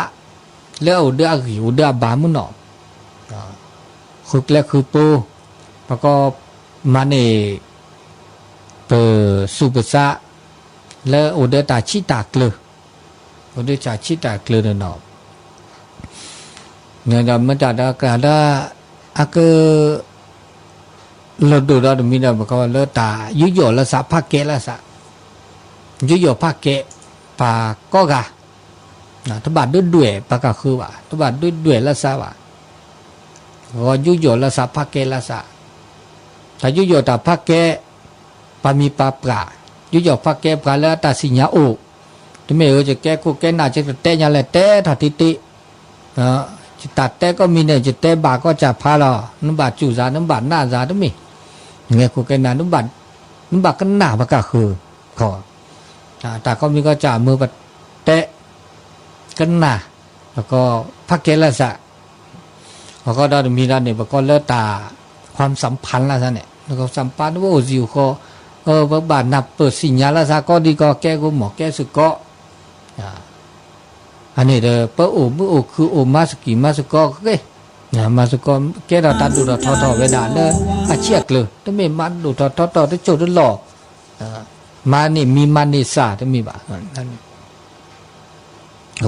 [SPEAKER 1] แล้วอุเดอหิวอุเดอบามุนเนาะคือแล้วคือปูปก็มาเนเปสุปสะแล้วอุเดอตาชิตาเกลืออุเดอตาชิตาเกลือเนาะเนี่ยมันจะได้การได้เราดูเรามีนะบอกว่าเลตายุยอละสะพักเกละสะยุยอพักเกปาก็กะถ้าบาดด้วยปากก็คือว่าถ้าบาดด้วยละซะว่าก็ยุยอละซะพักเกละซะถ้ายุยอตาพักเกปามีปาปรายุยอพักเกปราแล้วตาสิญญาโอที่ไม่จะแก้กูแก้น่าจะเตะยาเลยเตะถ้าติจะตัดเตะก็มีเนี่ยจะเตะบาก็จะพาเราน้ำบาดจู่ซาน้ำบาดหน้าซาต้องมีเงี้ยกูแก้น่าน้ำบาดก็หน้าปากก็คือขอแต่ก็มีก็จ่ามือปัดเตะกันหนาแล้วก็พักเกลสะแล้วก็ได้มีด้านเนี่ยก็เลิกตาความสัมพันธ์ละซะเนี่ยแล้วก็สัมพันธ์ว่าจิวก็บาดนับเปิดสิญญาละซะก็ดีก็แก้ก็หมอแก้สึกก็อันนี้เด้อเปโอมือโอคือโอมาสกิมาสก็เก้มาสก็แก้เราตัดดูเราทอเวดาเลยเชียกเลยถ้าไม่มันดูทอได้โจดหล่อมานี่มีมันนี่ซาจะมีบ่นั่น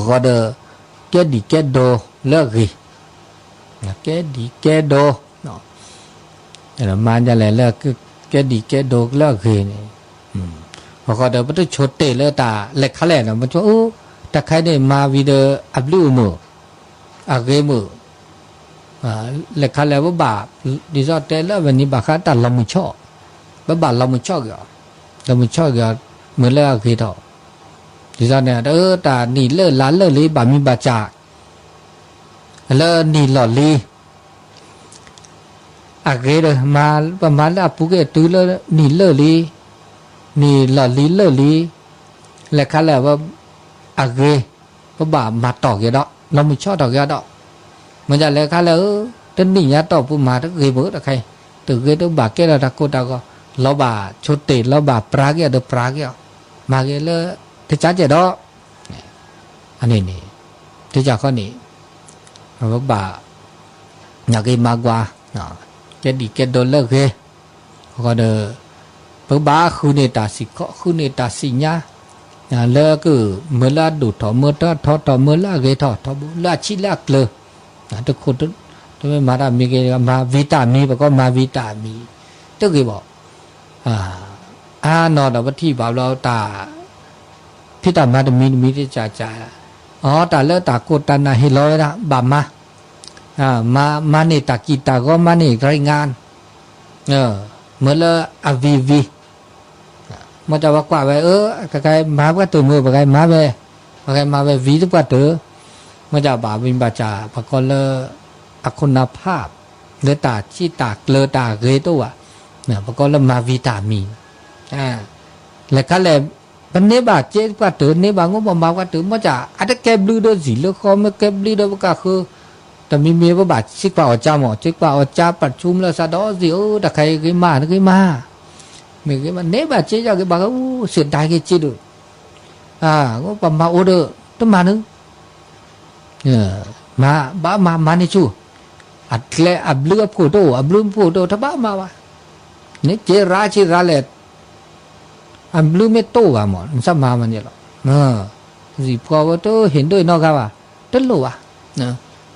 [SPEAKER 1] ก็เดแกดีแกโดเลิกกีแกดีแกโดเนาะแต่มันจะเลยเลิกแกดีแกโดเลิกกีนี่ก็เดมันต้องชดเตะเลิกตาเล็กขแหล่นะมันจะถ้าใครได้มาวิดีโออัพลูมืออัพเกมือเล็กขแหล่ว่าบาดิจอเตะแล้ววันนี้บาขาตัดลำมือช่อบาลำมือช่อก็เราไม่ชอบก็เหมือนเรื่องคือเท่าที่ตอนนี้แต่นี่เลิกล้านเลิกลีบามีบาจ่าเลิกนี่หล่อลี อะเกเดมาประมาณละปุเกตุเลนี่เลลีนี่หล่อลีเลลีและคันแล้วว่าอะเกก็บ่ามาตอกยาดอกเราไม่ชอบตอกยาดอกมันจะแล้วคันแล้วtânนี่ยาตอกปุมาตะเกเบิดอะใครตึกเกตบาเกละตะโกตะก็เราบ่าชดเตเราบ่าปรากยาเดปรากยามาเกเลทจัดเจดอกอันนี้นี่ที่จะข้อนี้เราบ่าอยากให้มากกว่าแกดีแกโดนเลิกเฮก็เดอบ้าคือเนตาสิก็คือเนตาสิญาเลิกคือเมื่อละดูถอเมื่อละถอถอเมื่อละเกถอถอบุละชิละเกลือทุกคนทุกมาดามีเกมาวิตามีปก็มาวิตามีตึกเกบอกนอนวัตถีบ่าวเราตาพิตามาดมีที่จ่าอ๋อตาเลิกตาโกตานาเฮลอยนะบามาเนตากีตาก็มาเนตรายงานเมื่อละอวีมันจะว่ากว่าไปใครมาก็ตัวมือใครมาไปวีทุกว่าตัวมันจะบาวินบาจาปกเลอคุณภาพเลือตาชีตาเลอตาเกยตัวเนี่ยปกเลมาวิตามีและขั้นเลยวันนี้บาเจ็บกว่าตัวนี้บางก็บอกว่าตัวมันจะอาจจะแก็บลือโดยสิแล้วเขาไม่แก็บลือโดยก็คือแต่มีว่าบาดชิกว่าอจ้าหมอชิกว่าอจ้าปัดชุมแล้วซะดอสิแต่ใครก็มามีcái mà nếu bà chế cho cái bà sửa đại cái chế được có bà mà order tôi mà nữa mà bà mà này chú lẽ ablu photo thà bà mà nếu chế ra lẹ ablu mấy tô à mà sao mà vậy đó gì qua tôi hiện đôi nó cả rất lâu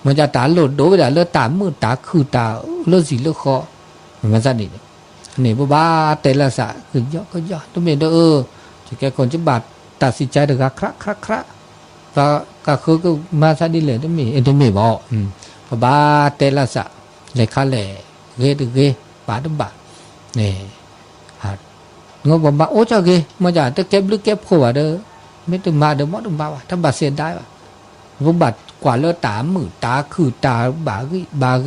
[SPEAKER 1] mìnhจะตาโหลดđối với là lơ tả mưa tả khử tả lơ gì lơ khó mà ra điนี่บ่บ้าแต่ละสะคือยอก็ยอต้องเป็นจะแกคนจะบาดตัดสินใจเด้อครับก็คือก็มาซะดิเลยต้องมีบ่บ้าแต่ละสะเลยคันแหละเกบาดบาดนี่งบบ่โอ้จ้าเกมาจากตะเก็บหรือเก็บขัวเด้อไม่ต้องมาเด้อบ่ต้องบ่าถ้าบาดเสียได้ว่ะบ่บาดกว่าเลอตามือตาคือตาบาเ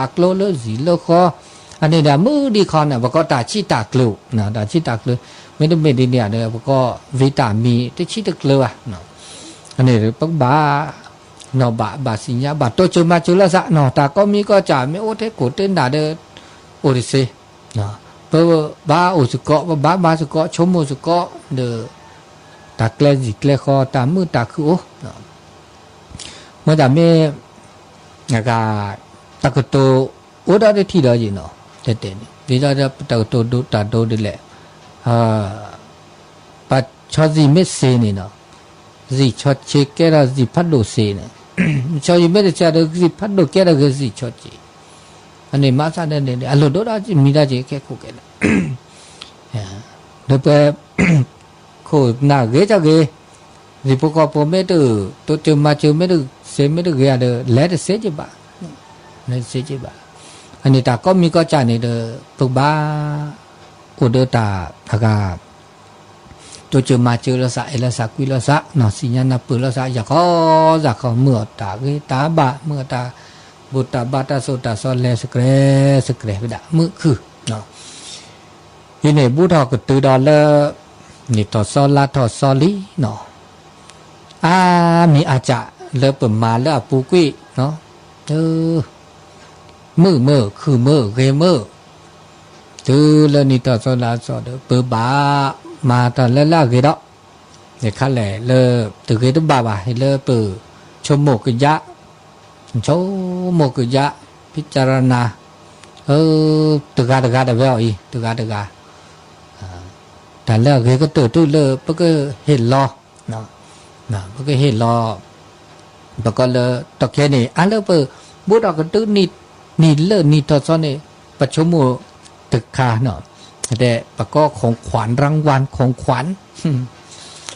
[SPEAKER 1] กโลเลอสิเลอคออันนี้นะมือดีคอนเนี่ยก็ตาชิตากลูนะตาชิตากลูไม่ได้เป็นดีเนี่ยเนี่ยก็วิตามีที่ชิตากลูนะอันนี้ปักบาเนาะบาสิญญาบาโตจุมาจุลสะเนาะตาก็มีก็จ่าไม่โอเทโกเต้นด่าเดโอริเซเนาะเพราะบาโอสุกะบาสุกะชมโมสุกะเดตาเกลจิเกลคอตามือตาคือโอเนาะเมื่อแต่ไม่ก็ตากโตโอดาได้ที่เดียวจีเนาะเด็ดๆดีแล้วตากโตดูตาโตดิแหละปัจชอจีไม่เซนี่เนาะจีชอเชแกระจีพัดโดเซเนี่ยชอจีไม่ได้จะเดจีพัดโดแกระก็จีชอจีอันนี้มาซาเดนเนี่ยอันโลดได้จีมีได้จีแค่คู่กันเดี๋ยวไปคู่หน้าเกจะเกจีพวกเขาพอไม่ดูตัวเจอมาเจอไม่ดูเซไม่ดูเกอะเดเล็ดเซจิบะเล็ดเซจิบะอันนี้ตาก็มีก็จ่ายในเดตุบ้าอุดตาทากาตัวเจอมาเจอละสะเอละสะกุยละสะเนาะสิญญาณปืนละสะอยากเขาเมื่อตาเกตาบะเมื่อตาบุตรบาตาโสตาซอเลสเกรไปด่ามือคือเนาะทีนี้บุตรก็ตื่นดอนเลยนี่ต่อซอลาต่อซอลีเนาะมีอาจจะเลิกเปิดมาแล้วปูกุ้ยเนาะมือคือมือเกมือแล้วนี่ต่อซอลาซอเดเปิดบามาตอนแล้วเกดอกเนี่ยขั้นแหล่เลิกตื่นเกตุบ่าให้เลิกเปิดชมโมกยะโชโมกยะพิจารณาตึกาเดเวลอีตึกาแต่แล้วเกก็ตื่นตู้เลิกปก็เห็นรอเนาะปก็เห็นรอปก็เลยตะแค่นี้เลิกเปิดบุตรก็ตื่นนี่เลิกนี่ต่อซ้อนนี่ปัจจุบันตึกคาเนาะแต่ปก็ของขวัญรางวัลของขวัญ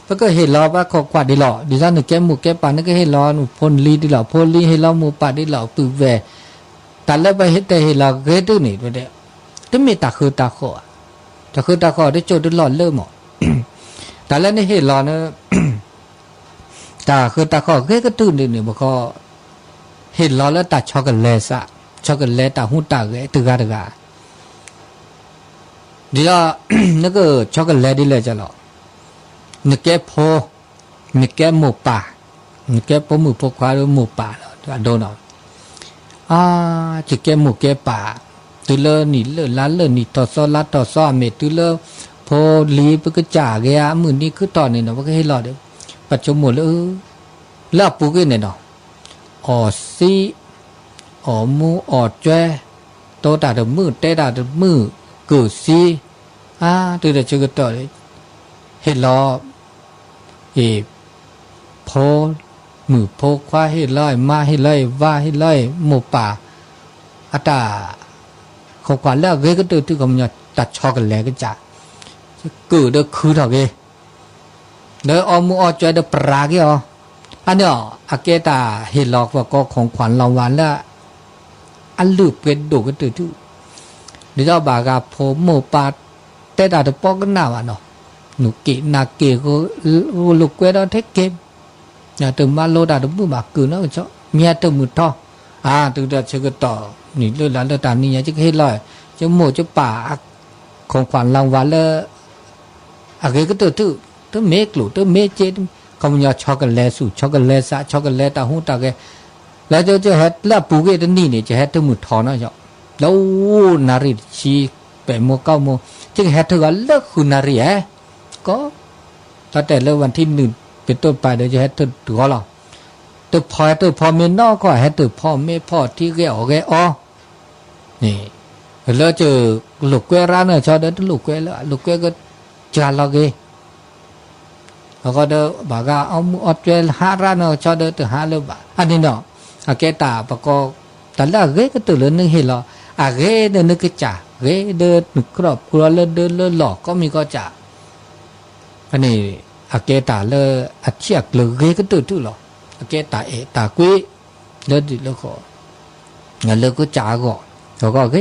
[SPEAKER 1] ปก็เห็นรอว่าของขวัญดีหล่อดิฉันนึกแก้หมูแก้ปานนึกเห็นรอพลลีดีหล่อพลลีเห็นรอหมูป่าดีหล่อปืนแหวแต่แล้วไปเห็นแต่เห็นรอเกตื้อนี่ไปเด้ตึ้งมีตาคือตาขอได้โจทย์ได้หล่อเริ่มหมดแต่แล้วนี่เห็นรอเนอะตาคือตาขอเกก็ตื่นนี่บอกก็เห็นรอแล้วตัดช็อกกันเลยซะ ช็อกโกแลตตาหูตาเกตึกะဒီတော့နကချောကလက်ဒီလဲကြလောနကဲဖောနကဲမပါနကဲပမှုပခွာရမပါတော့တော့နော်အာချကဲမကဲပါတူလနီလလာလနီတော့စောလာတော့စောမေတူလဖောလီပကကြကေအမှုနီခတော့နေတော့ဘကဟေလောတယ်ပတ်ချုံမလို့လာပူကေနေတော့အော်စီအော်မူအော်ကျွဲတောတာတော့မှုတဲတာတော့မှုกูซีตัวเด็กก็ต่อเลยเห็ดล้อพอมือพกคว้าเห็ดลอยมาเห็ดลอยว่าเห็ดลอยหมูป่าอัตตาเขากว่าแล้วเกก็ตัวที่เขามันตัดชอกันแล้วก็จะกูเด็กคือเท่าเกเด็กอมูอจอยเด็กปลาเกี่ยวอันนี้อาเกตาเห็ดล้อว่าก็ของขวัญรางวัลแล้วอันลืบเป็นดูกันตัวที่นี่เจ้าบากาผมหมูปาแต่ดาตะปอกกันหนาวเนาะหนูกินาเกก็ลูกเวดเทเกมเนี่ยตึงมาโลดาตะมือบากกืนเนาะเจ้าเมียตึงมือท่อตึงจะเชกต่อนี่เรื่องหลานเรื่องตามนี่จะเฮ็ดลอยจะหมูจะป่าของขวัญรางวัลแล้วอะไรก็ตัวเมกลูตัวเมเจเขามันช็อกโกแลตสู่ช็อกโกแลตซะช็อกโกแลตตาหูตาแกแล้วจะเฮ็ดแล้วปูเกตนี่เนี่ยจะเฮ็ดตึงมือท่อเนาะเจ้าแล้วนารีชีไปโมเก้าโมจึงแฮทเธอก็เลิกคุณนารีก็ตั้งแต่เลิกวันที่หนึ่งเป็นต้นไปเดี๋ยวจะแฮทเธอตัวเราตัวพอเมนนอกก็แฮทเธอพ่อไม่พ่อที่แกออกแกอ๋อนี่แล้วเจอลูกแกร้านเนี่ยชอบเดินลูกแกแล้วลูกแกก็จานเราแกแล้วก็เดินบอกว่าเอาอดเจลหาร้านเนี่ยชอบเดินถึงหาเลยบ่อันนี้เนาะแกตาปะก็แต่ละแกก็ตื่นเลยนึกเห็นหรอเกเดินนึกจ่าเกเดินนึกครอบครัวเดินหลอกก็มีก็จ่าอันนี้เกตาเลยเชียกเลยเกก็ตื่นทุหรอเกตาตากุ้ยเดินดิแล้วก็งั้นเลยก็จ่าก็แล้วก็เก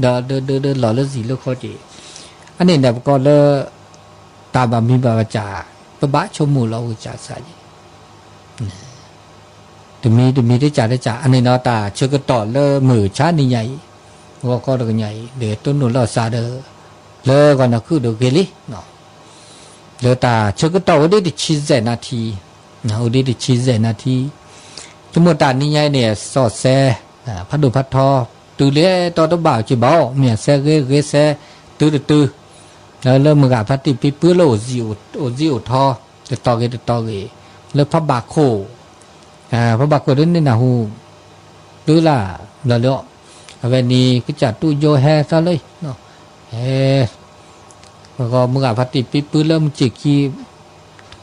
[SPEAKER 1] เดินหล่อแล้วสิแล้วก็จีอันนี้เนี่ยก็เลยตาบามีบาจ่าปะบะชมูเราจ่าใส่ตมีได้จ่าอันนี้เนาะตาเชื่อก็ต่อเลยมือชานี่ใหญ่ว่าก็ได้ใหญ่เดี๋ยวต้นนู้นเราซาเดอเลยก่อนนะคือเดี๋ยวเกลิเนาะเดี๋ยวตาเชื่อก็ต่อวันที่70 นาทีนะวันที่70 นาทีจมูกตานี่ใหญ่เนี่ยสอดแซ่พัดดูพัดทอตื่นเลี้ยตอนต้นบ่าวจีบ่าวเมียแซ่เกแซ่ตื่นแล้วเริ่มมือกับพัดติปีปื้อโลจิวทอจะต่อเกเริ่มพับบาโคพับบาโคด้วยนี่นะฮูดูล่ะแล้ววันนี้ก็จัดตู้โยแฮซะเลยเนาะแล้วก็มึงพัดติปีปื้อเริ่มจิกขี้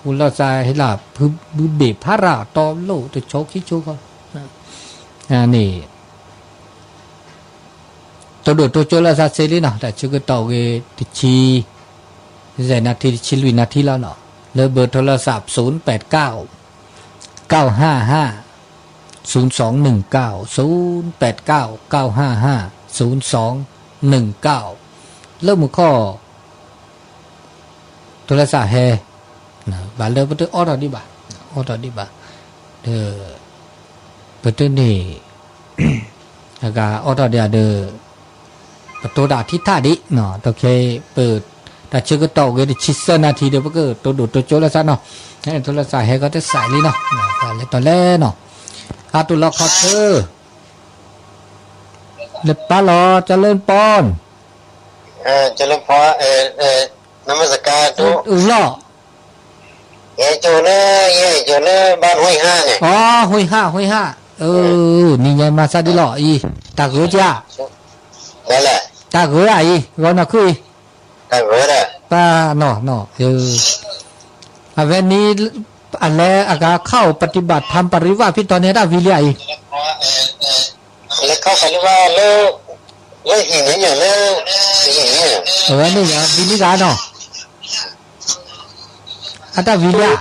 [SPEAKER 1] คุณเราใจให้หลับพื้นเบ็บพระราตอมโลจะโชกขี้โชกก็นี่ตัวดูตัวโจลาซาเซลีเนาะแต่ชื่อก็ต่อเกติชีใจนาทีชิลุยนาทีแล้วเนาะเลยเบอร์โทรศัพท์0899550219เริ่มมือข้อโทรศัพท์แฮนะบาเลยประตูออดดีบ่าเด้อประตูนี่แล้วก็ออดเดียเด้อประตูดาทิศท่าดิเนาะโอเคเปิดแต่ชื่อก็ต่อเกดิชิสนาทีเดียวก็ตัวดูตัวโจลาซาเนาะโทรศัพท์แฮก็จะใส่เลยเนาะตอนแรกเนาะตุลาคอเธอเล็บปลาหลอจะเล่นปอน
[SPEAKER 2] จะเล่นพอนมัสการตุ
[SPEAKER 1] ล่อ
[SPEAKER 2] โจเล่บ้านห้วยห้าไง
[SPEAKER 1] อ๋อห้วยห้านี่ไงมาซาดิหล่ออีตาเกือจ้า
[SPEAKER 2] นั่นแหละ
[SPEAKER 1] ตาเกืออีก็น่ะคือ
[SPEAKER 2] ตาเกือน่ะ
[SPEAKER 1] ตาเนาะวันนี้อะไรเข้าปฏิบัติธรรมปริวาสพี่ตอนนี้ได้วิริย
[SPEAKER 2] แล้วเข้าปฏิว่าเลิกหินเนี่ยเลิกหินเนี่ย
[SPEAKER 1] นี่อย่างวิริยะเนาะได้วิริยะ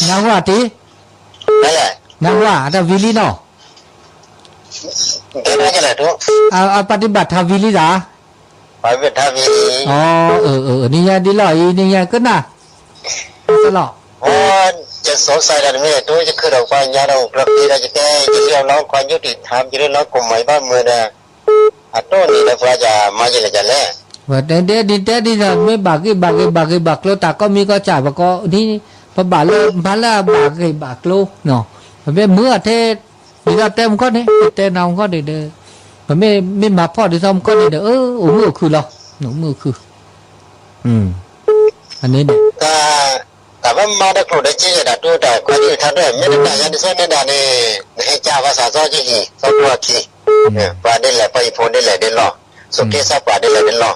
[SPEAKER 1] นักว่าตี
[SPEAKER 2] นั่นแหละ
[SPEAKER 1] นักว่าได้วิริเนาะ
[SPEAKER 2] ได้ไหมล่ะทุก
[SPEAKER 1] ปฏิบัติธรรมวิริยะ
[SPEAKER 2] ปฏิบัติธรรมวิริ
[SPEAKER 1] อ๋อนี่ยังดีหล่อนี่ยังก็น่ะตลอด
[SPEAKER 2] อ๋อ จะสงสัยอะไรไม่ได้ตัวจะคือเราควายยาเรากลับที่เราจะแก้จะเรียกร้องความยุติธรรมจะเรียกร้องกฎหมายบ้านเมืองนะอันโต้นี่เราควายจะมาจะเลยจะแล่
[SPEAKER 1] ว่าแต่ดีนะไม่บากโลตาก็มีก็จ่ายบก็นี่พอบาลบาลบากโลเนาะไม่เมื่อเทดีนะเต็มก็เนี่ยเต็มนำก็เด้อไม่มาพ่อที่ซ้อมก็เด้อโอ้มือคือเหรอหนูมือคืออันนี้เนี่ย
[SPEAKER 2] แต่ว่ามาได้โปรดได้ชี้จะดูแต่ความที่ท่านด้วยไม่ได้แต่ยันที่ส่วนนั้นนี่ให้เจ้าภาษาซ้อจีฮีซ้อตัวคีปลาได้แหละไปพูนได้แหละได้หล่อสุกี้ซับปลาได้แหละได้หล่อ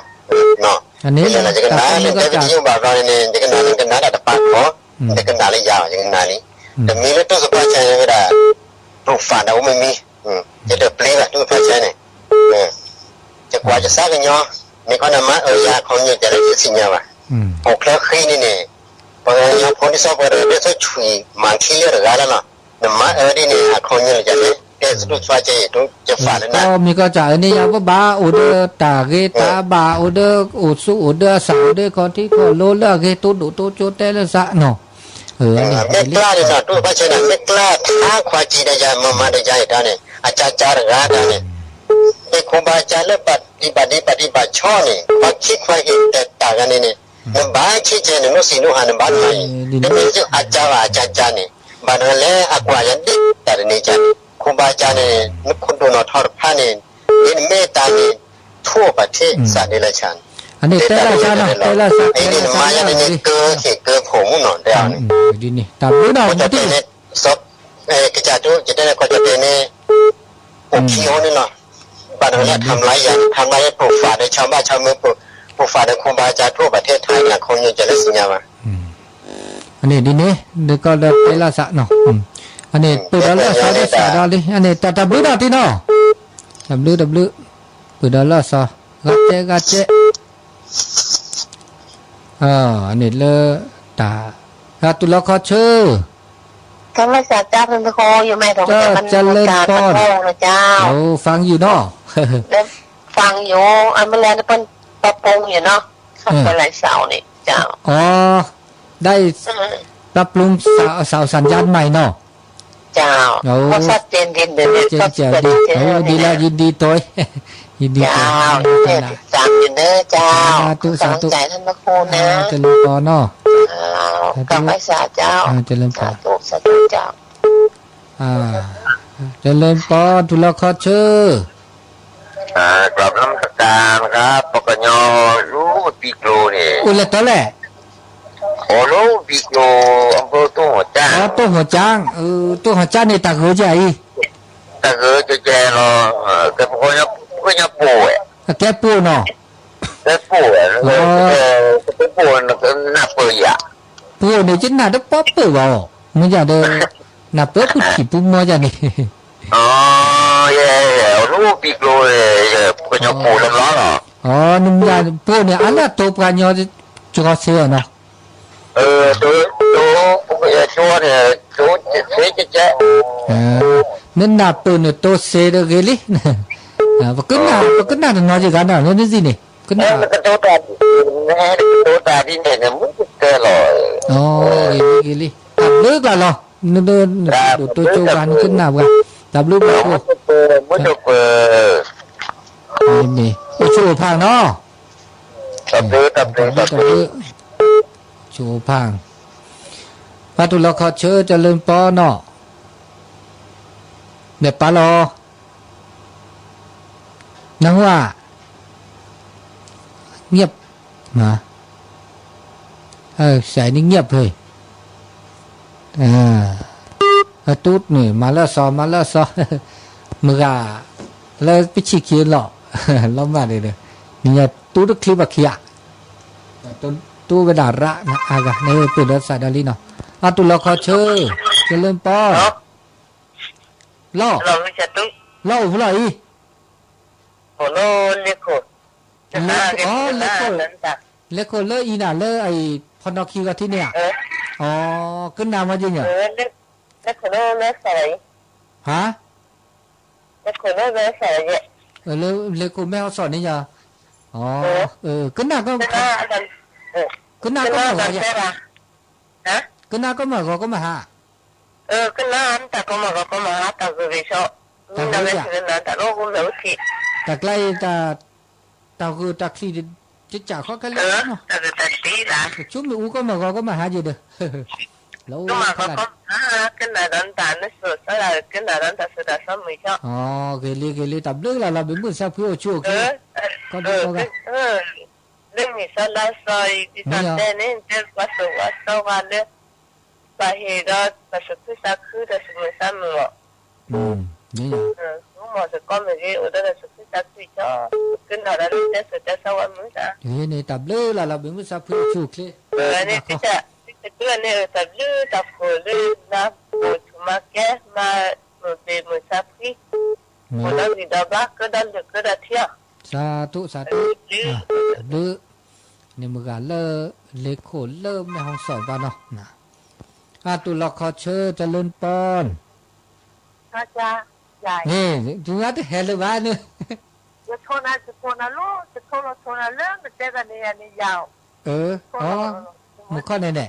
[SPEAKER 2] เนาะ
[SPEAKER 1] อันนี้
[SPEAKER 2] นี่แหละจะกันนะนี่แต่วิธีแบบเราเนี่ยจะกันนะแต่ปากเขาจะกันนะเลยยาวจะกันนะนี่แต่มีเรื่องตัวสุภาพใช่ไหมล่ะปลูกฝันเอาไม่มีจะเดือดเปรี้ยวตัวสุภาพใช่เนี่ยจะกว่าจะซักกันเนาะมีคนนำมายาของเนี่ยจะได้สิ่งเนี้ยว่ะโอ้แล้วขี้นี่เนี่ยพอเนี่ยพอที่สอบไปเลยจะช่วยมันขี้เยอะหรืออะไรล่ะนำมาดีเนี่ยของเนี่ยจะได้แต่สุดท้ายจะฝันนะ
[SPEAKER 1] ก็มีก็จ่ายนี่ยาบ้าอุดตาเกตาบาอุดอุสุอุดสาวเดคนที่ก็โลละเกตุดุตุโจเตลสะเนาะ
[SPEAKER 2] ไม่กล้าเลยนะตัวพัชนะไม่กล้าท้าความจีได้ยังมาได้ยังได้เนี่ยอาจารย์จารึกได้เนี่ยไอ้ครูบาอาจารย์เลิกปฏิบัติช่อเนี่ยความคิดความเห็นแตกต่างกันเนี่ยมันบ้าคิดเจนนุสินุหันบ้านไหนแต่ไม่ใช่อาจารย์เนี่ยบ้านนั้นแหละอากว่ายันดิแต่เนี่ยจันครูบาอาจารย์เนี่ยนึกคนดูนอทอดผ้าเนี่ยยินเมตตาเนี่ยทั่วประเทศสัตว์เดรัจฉาน
[SPEAKER 1] อันนี้เตล่าชาเนาะเตล่าชาเต
[SPEAKER 2] นี่
[SPEAKER 1] ล่าชา
[SPEAKER 2] มาอย่างนี้เกิดผมหนอนได้เนี่ย
[SPEAKER 1] ดีนี่แต่ไม่ได้
[SPEAKER 2] ก็จะเป็นซบกระจาดูจะได้ก็จะเป็นปลูกขี้โอนี่เนาะบ้านเราเนี่ยทำไรอย่างทำไรปลูกฝาในชาวบ้านชาวเมืองปลูกฝาในครูบาอาจารย์ทั่วประเทศไทยเนี่ยคงยังจะได้สัญญามา
[SPEAKER 1] อันนี้ดีนี่เด็กก็เตล่าชาเนาะอันนี้เปิดแล้วชาได้ชาได้อันนี้แต่ไม่ได้ที่เนาะเปิดแล้วชากัจเจอันนี้เลตาตุลขอชื่อ
[SPEAKER 3] ธรรมศาสตร์เจ้าเป็นพระโคอยู่ไหมของมันการพระโคนะเจ้า
[SPEAKER 1] ฟังอยู่เนาะ
[SPEAKER 3] แล้วฟังอยู่อันเมื่อแล้วเป็นปรับปรุงอยู่เนาะขับไปหลายเสานี่เจ้า
[SPEAKER 1] ได้ปรับปรุงเสาสัญญาณใหม่เนาะ
[SPEAKER 3] เจ้าเพราะชัดเจนดี
[SPEAKER 1] ดีแล้วยินดีตัวยินดี
[SPEAKER 3] เจ้าสามอยู่เด้อเจ้ากำลังใจท่านพระโคนะ
[SPEAKER 1] เจริญพรเนาะ
[SPEAKER 3] กำลังสาเจ้า
[SPEAKER 1] เจริญพร
[SPEAKER 3] สาธุเจ้า
[SPEAKER 1] เจริญพรทุลขอชื่
[SPEAKER 2] อกลับน้ำตาลครับปกญอรู้ปีโกนี่
[SPEAKER 1] อุลตะแหละ
[SPEAKER 2] โอ้รู้ปีโกอำเภอตู้หัวจ้าง
[SPEAKER 1] ตู้หัวจ้างตู้หัวจ้างในตะเกือใจ
[SPEAKER 2] ตะเกือจะแจรอแต่พวกนี้ป่วย
[SPEAKER 1] แกป่วยเนาะ
[SPEAKER 2] แกป่วยแล้วก็ป่วยน่าป่วยอ่ะ
[SPEAKER 1] ป่วยเนี่ยจะน่าจะป๊อปป่วยบ่มึงจะเดินน่าเปิดปุ๊บขี้ปุ๊บมัวจะนี่
[SPEAKER 2] เย่รู้ปีโกเลยก็จะป่วยแล้วเหรอ
[SPEAKER 1] นุ่มยาป่วยเนี่ยอันนั้นตัวปลาเนาะจะก็เสียเนาะ
[SPEAKER 2] ตัวเนี่ยตัวเสียจะ
[SPEAKER 1] นั่นน่าตัวเนี่ยตัวเสียเด้อเกลี่ยpernah dengar je kan nah ni sini kena
[SPEAKER 2] ตัวตาที่เนี่ยมันก็เลย
[SPEAKER 1] gili ada lah loh tu coban kena bukan tak belum
[SPEAKER 2] apa
[SPEAKER 1] ini chu phang no chu phang พระตุลขอเชิญเจริญปอเนาะเนี่ยปาลอนังว่าเงียบนะสายนี่เงียบเลยตูดนี่มาแล้วซอมือกาแล้วไปฉีกเขียนหรอล้อมมาเลยนี่ตูดคลิปเขียตูเวดาระนะอากาเนี่ยเป็นรถสายดาลีเนาะตุลขอเชิญเจริญปอล่อ
[SPEAKER 3] ไม่ใช่ตุ๊
[SPEAKER 1] ล่อผู้ไหน
[SPEAKER 3] โอ้โหเล็ก
[SPEAKER 1] เลยอีน่ะเลยไอ้พอนอคิวกับที่เนี่ยขึ้นนามมาจริงเหรอ
[SPEAKER 3] เล็กใส่
[SPEAKER 1] ฮะ
[SPEAKER 3] เล็กใส่เนี่ย
[SPEAKER 1] เล็กแม่เขาสอนนี่จ้ะขึ้นนาก็
[SPEAKER 3] อะไร
[SPEAKER 1] ฮะ ก็น่าก็มาก็มาหา
[SPEAKER 3] ก็นานแต่ก็มาแต่ก็ไม่ชอบนี่นะไม่ถึงนะแต่โลกมันแบบที่
[SPEAKER 1] แต่ใกล้ตาคือตักซี่จะจ่าข้อกันเลยเนาะ
[SPEAKER 3] แต่สีละ
[SPEAKER 1] ชุบมีอูก็มาหาอยู่เด้อแล้ว
[SPEAKER 3] ก็มาก็กันนะดันตาเนี่ยสุดสลายกันนะดันตาสุดสมัยชอบ
[SPEAKER 1] อ๋อเกลีตับเลือกเราเป็นมือซาพิโอชูก็ดูกัน
[SPEAKER 3] เรื่องนี้สลายซอยดิฉันเนี่ยเจ้าว่าสวัสดิ์ไปเหตุไปสุดที่สักคือแต่สุดไม่ซ้ำหรอก
[SPEAKER 1] นี่
[SPEAKER 3] รู้หมดสักก้อนเลยอุดรสุดที่สักที่ชอบกันนะดันเจ้าสุดจะสวัสดิ์มั้งจ้ะ
[SPEAKER 1] นี่ตับเลือกเราเป็นมือซาพิโอชูเคลี
[SPEAKER 3] นี่ที่จะเพื่อนเนี่ยตับเลือกตับโผล่นะโผล่ถุมาแก่มาโผล่เป็นมือซาพิโผล่แล้วดีดาบ้าก็ดันก็ดัดเที่ย
[SPEAKER 1] สาธุเลือกนี่มือกันเลโคเริ่มในห้องสอบบ้านเนาะนะตุลคอเชอร์จะลุ้นปอน
[SPEAKER 3] อาจารย์ใหญ่
[SPEAKER 1] นี่ถึงว่าจะเห็นเลยว่าเนี่ย
[SPEAKER 3] จะโทษนะลูกจะโทษนะเรื่องมันเจ๊กันเนี่ยยาว
[SPEAKER 1] อ๋อมุขข้อไหน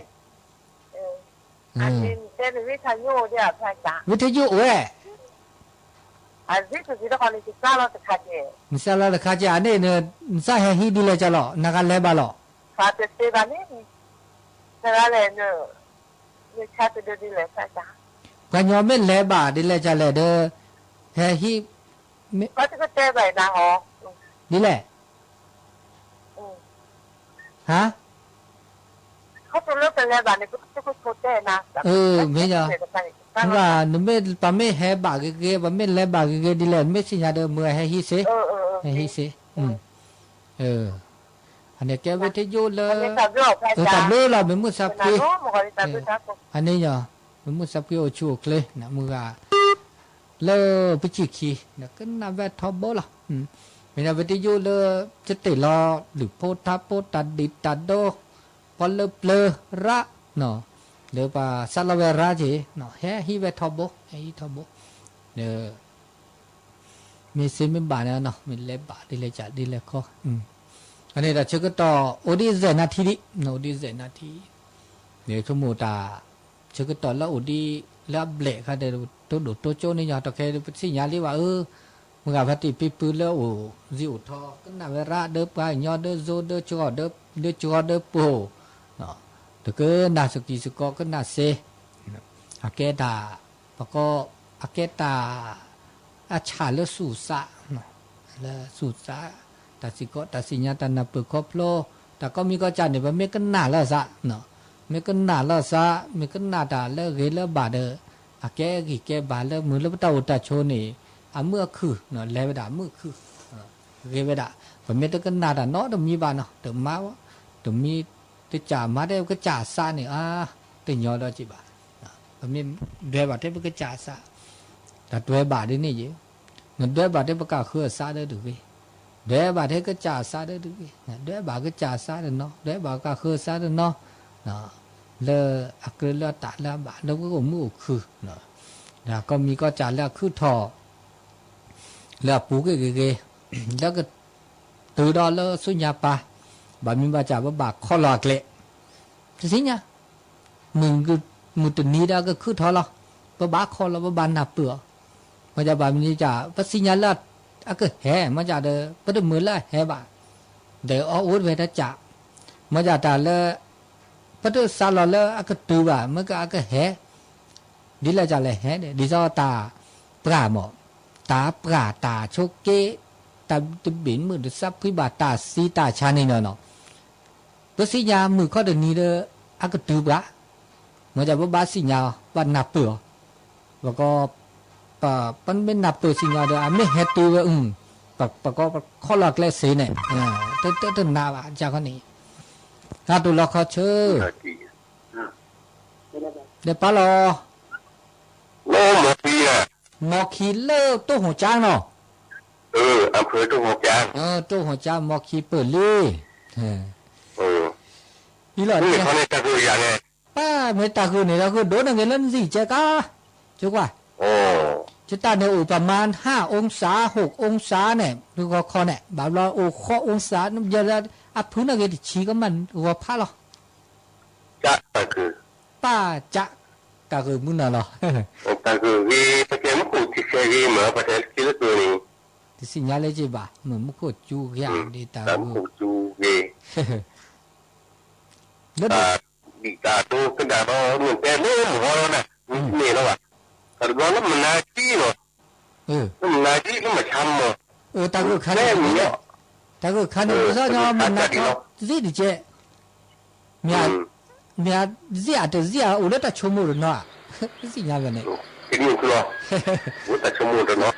[SPEAKER 3] อันนี้เจ๊วิทยุเนี่ยพระอาจารย์
[SPEAKER 1] วิทยุเว้ย
[SPEAKER 3] อันนี้คือที่เราเนี่ยจะเราจะขัดเนี่ย
[SPEAKER 1] มิสลาขัดเนี่ยเนี่ยสาเหตุดีเลยจ้ะหรอนักเลบาหรอ
[SPEAKER 3] ขัดเจ๊บ้านนี่แต่ละเลยเนี่ยเนี่ยชัดจะดีเลยพระอาจารย์
[SPEAKER 1] กันยอมไม่เลบาดีเลยจ้ะเลยเด้อเฮ้ย
[SPEAKER 3] ก็จะเจ๊ไปนะฮะ
[SPEAKER 1] ดีเลยฮะ
[SPEAKER 3] เขาจะเลิกเป็นแล้วบ้านนี้ก็จะโทษได้นะ
[SPEAKER 1] ไม่ใช่ว่าหนูไม่ปะไม่แห่บากเกปะไม่แลบากเกดีเลยไม่สิญาเดิมเมื่อให้ฮิเซให้ฮิเซอันนี้แกวิทยุเลยตับเลือเราเป็นมุสับพีอันนี้เนาะเป็นมุสับพีโอชูกเลยนะมือเลปิจิคีนะก็น่าแวดทอบโบล่ะเป็นวิทยุเลยจะติดรอหรือโพทับโพตัดดิตัดโดพอเลเปลระเนาะเดี๋ยวป่าซาลาเวราจีเนาะเฮ้ฮิเวทอโบฮิทอโบเดี๋ยวมีซิมิบานะเนาะมีเล็บบาดีเลยจัดดีเลยก็อันนี้เราเชื่อก็ต่อโอดิเซนาทีดิโนดิเซนาทีเดี๋ยวชั่วโมงตาเชื่อก็ต่อแล้วโอดีแล้วเบลค่ะเดี๋ยวตัวโจนี่ยอดตะแคงสิ่งยาลีว่ามึงกับพัติปีปืนแล้วโอ้จิวทอก็น่าเวราเด้อไปยอดเด้อโซเด้อจอเด้อจอเด้อโปเนาะแต่ก็น่าสกีสกอก็น่าเซอาเกตาปะก็อาเกตาอาชาเลสุสะเนาะแล้วสุสะแต่สิก็แต่สิญญาตนาเปิดครอบโลแต่ก็มีก็จัดเนี่ยว่าไม่ก็น่าละซะเนาะไม่ก็น่าละซะไม่ก็น่าตาเลิกเกลบาเดออาแกกี่แกบาเลิกมือแล้วตาอุตาโชนี่เมื่อคือเนาะแล้วดาเมื่อคือเกเวดาผมไม่ต้องก็น่าตาเนาะเดี๋ยวมีบานเนาะเดี๋ยวมาวะเดี๋ยวมีตัวจ่ามาได้ก็จ่าซาเนี่ยตัวย่อดอจิบะผมมีด้วยบาทที่ก็จ่าซาแต่ด้วยบาทนี่นี่เยอะเงินด้วยบาทที่ประกาศคือซาได้ดูวิด้วยบาทที่ก็จ่าซาได้ดูวิด้วยบาทก็จ่าซาได้เนาะด้วยบาทก็คือซาได้เนาะเลอักเลตาเลบาทแล้วก็มือคือเนาะแล้วก็มีก็จ่าแล้วคือทอแล้วปูเกแล้วก็từ đó là số nhà pa bà mình bà trả bà kho lọt lệ thế nhá mình cứ một tuần ní đã cứ thò lo bà kho là bà nạp bữa mà giờ bà mình trả bác sĩ nhà là cứ hè mà trả được bắt được mới là hè bà để ở uống về đã trả mà trả là bắt được sao là cứ từ bà mới cứ hè đi là trả lại hè để đi do ta bà mỏ ta cho kê ta biếnมือซับพิบาตาสีตาชานี่เนาะตัวสิญามือข้อเดินนี้เด้ออักตือบะเหมือนจะว่าบาสิญาว่านับเปื่อแล้วก็ปันเป็นนับเปื่อสิญาเด้อไม่เฮ็ดตัวปะก็ข้อหลักและเสเนี่ยต้นนาว่าจากคนนี้ถ้าตัวเราเขาเชื่อเดี๋ยวปะรอ
[SPEAKER 2] โอ้หมอคี
[SPEAKER 1] หมอคีเล่ตัวหัวจ้างเนาะ
[SPEAKER 2] อำเภอตุ้งหัวจาง
[SPEAKER 1] ตุ้งหัวจางมอคีเปิดเลยนี่หรอ
[SPEAKER 2] นี่เขาเนี่ยตะกุยอย่างไง
[SPEAKER 1] ป้าไม่ตะกุยเนี่ยเราคือโดนอะไรเล่นสิเจ๊ก้าจุกว่าจะตาเนี่ยประมาณ5 องศา6 องศาเนี่ยดูก็คอเนี่ยแบบเราข้อองศาเยอะแล้วพื้นอะไรที่ชี้ก็มันหัวผ้าหรอ
[SPEAKER 2] จะตะกุย
[SPEAKER 1] ป้าจะกะคือมุนาลอ
[SPEAKER 2] ta cứ vì phải kiếm cụ thì xe gì mà phải thấy cái lớp tuổi này
[SPEAKER 1] ဒီစညာလေးကြည့်ပါမမကိုကျူရဒီတာ
[SPEAKER 2] tấm
[SPEAKER 1] ကို
[SPEAKER 2] cụ chú về
[SPEAKER 1] လက်
[SPEAKER 2] bị cả tôi cái đà đó mình tên nó một hoa nè mình nó à còn đó nó mình là chi rồi
[SPEAKER 1] เออ
[SPEAKER 2] nó mình là chi nó mà chăm mà
[SPEAKER 1] တာကိုခါနေ
[SPEAKER 2] Nè mình nhá
[SPEAKER 1] တာကိုခါနေဆိုတော့မနာတော့ဒီဒီကျမြာမြာဇီအတဇီအဦးလက်တချုံမို့နော်ဒီစညာကနေ
[SPEAKER 2] cái điều kia bố ta cho mua cho nó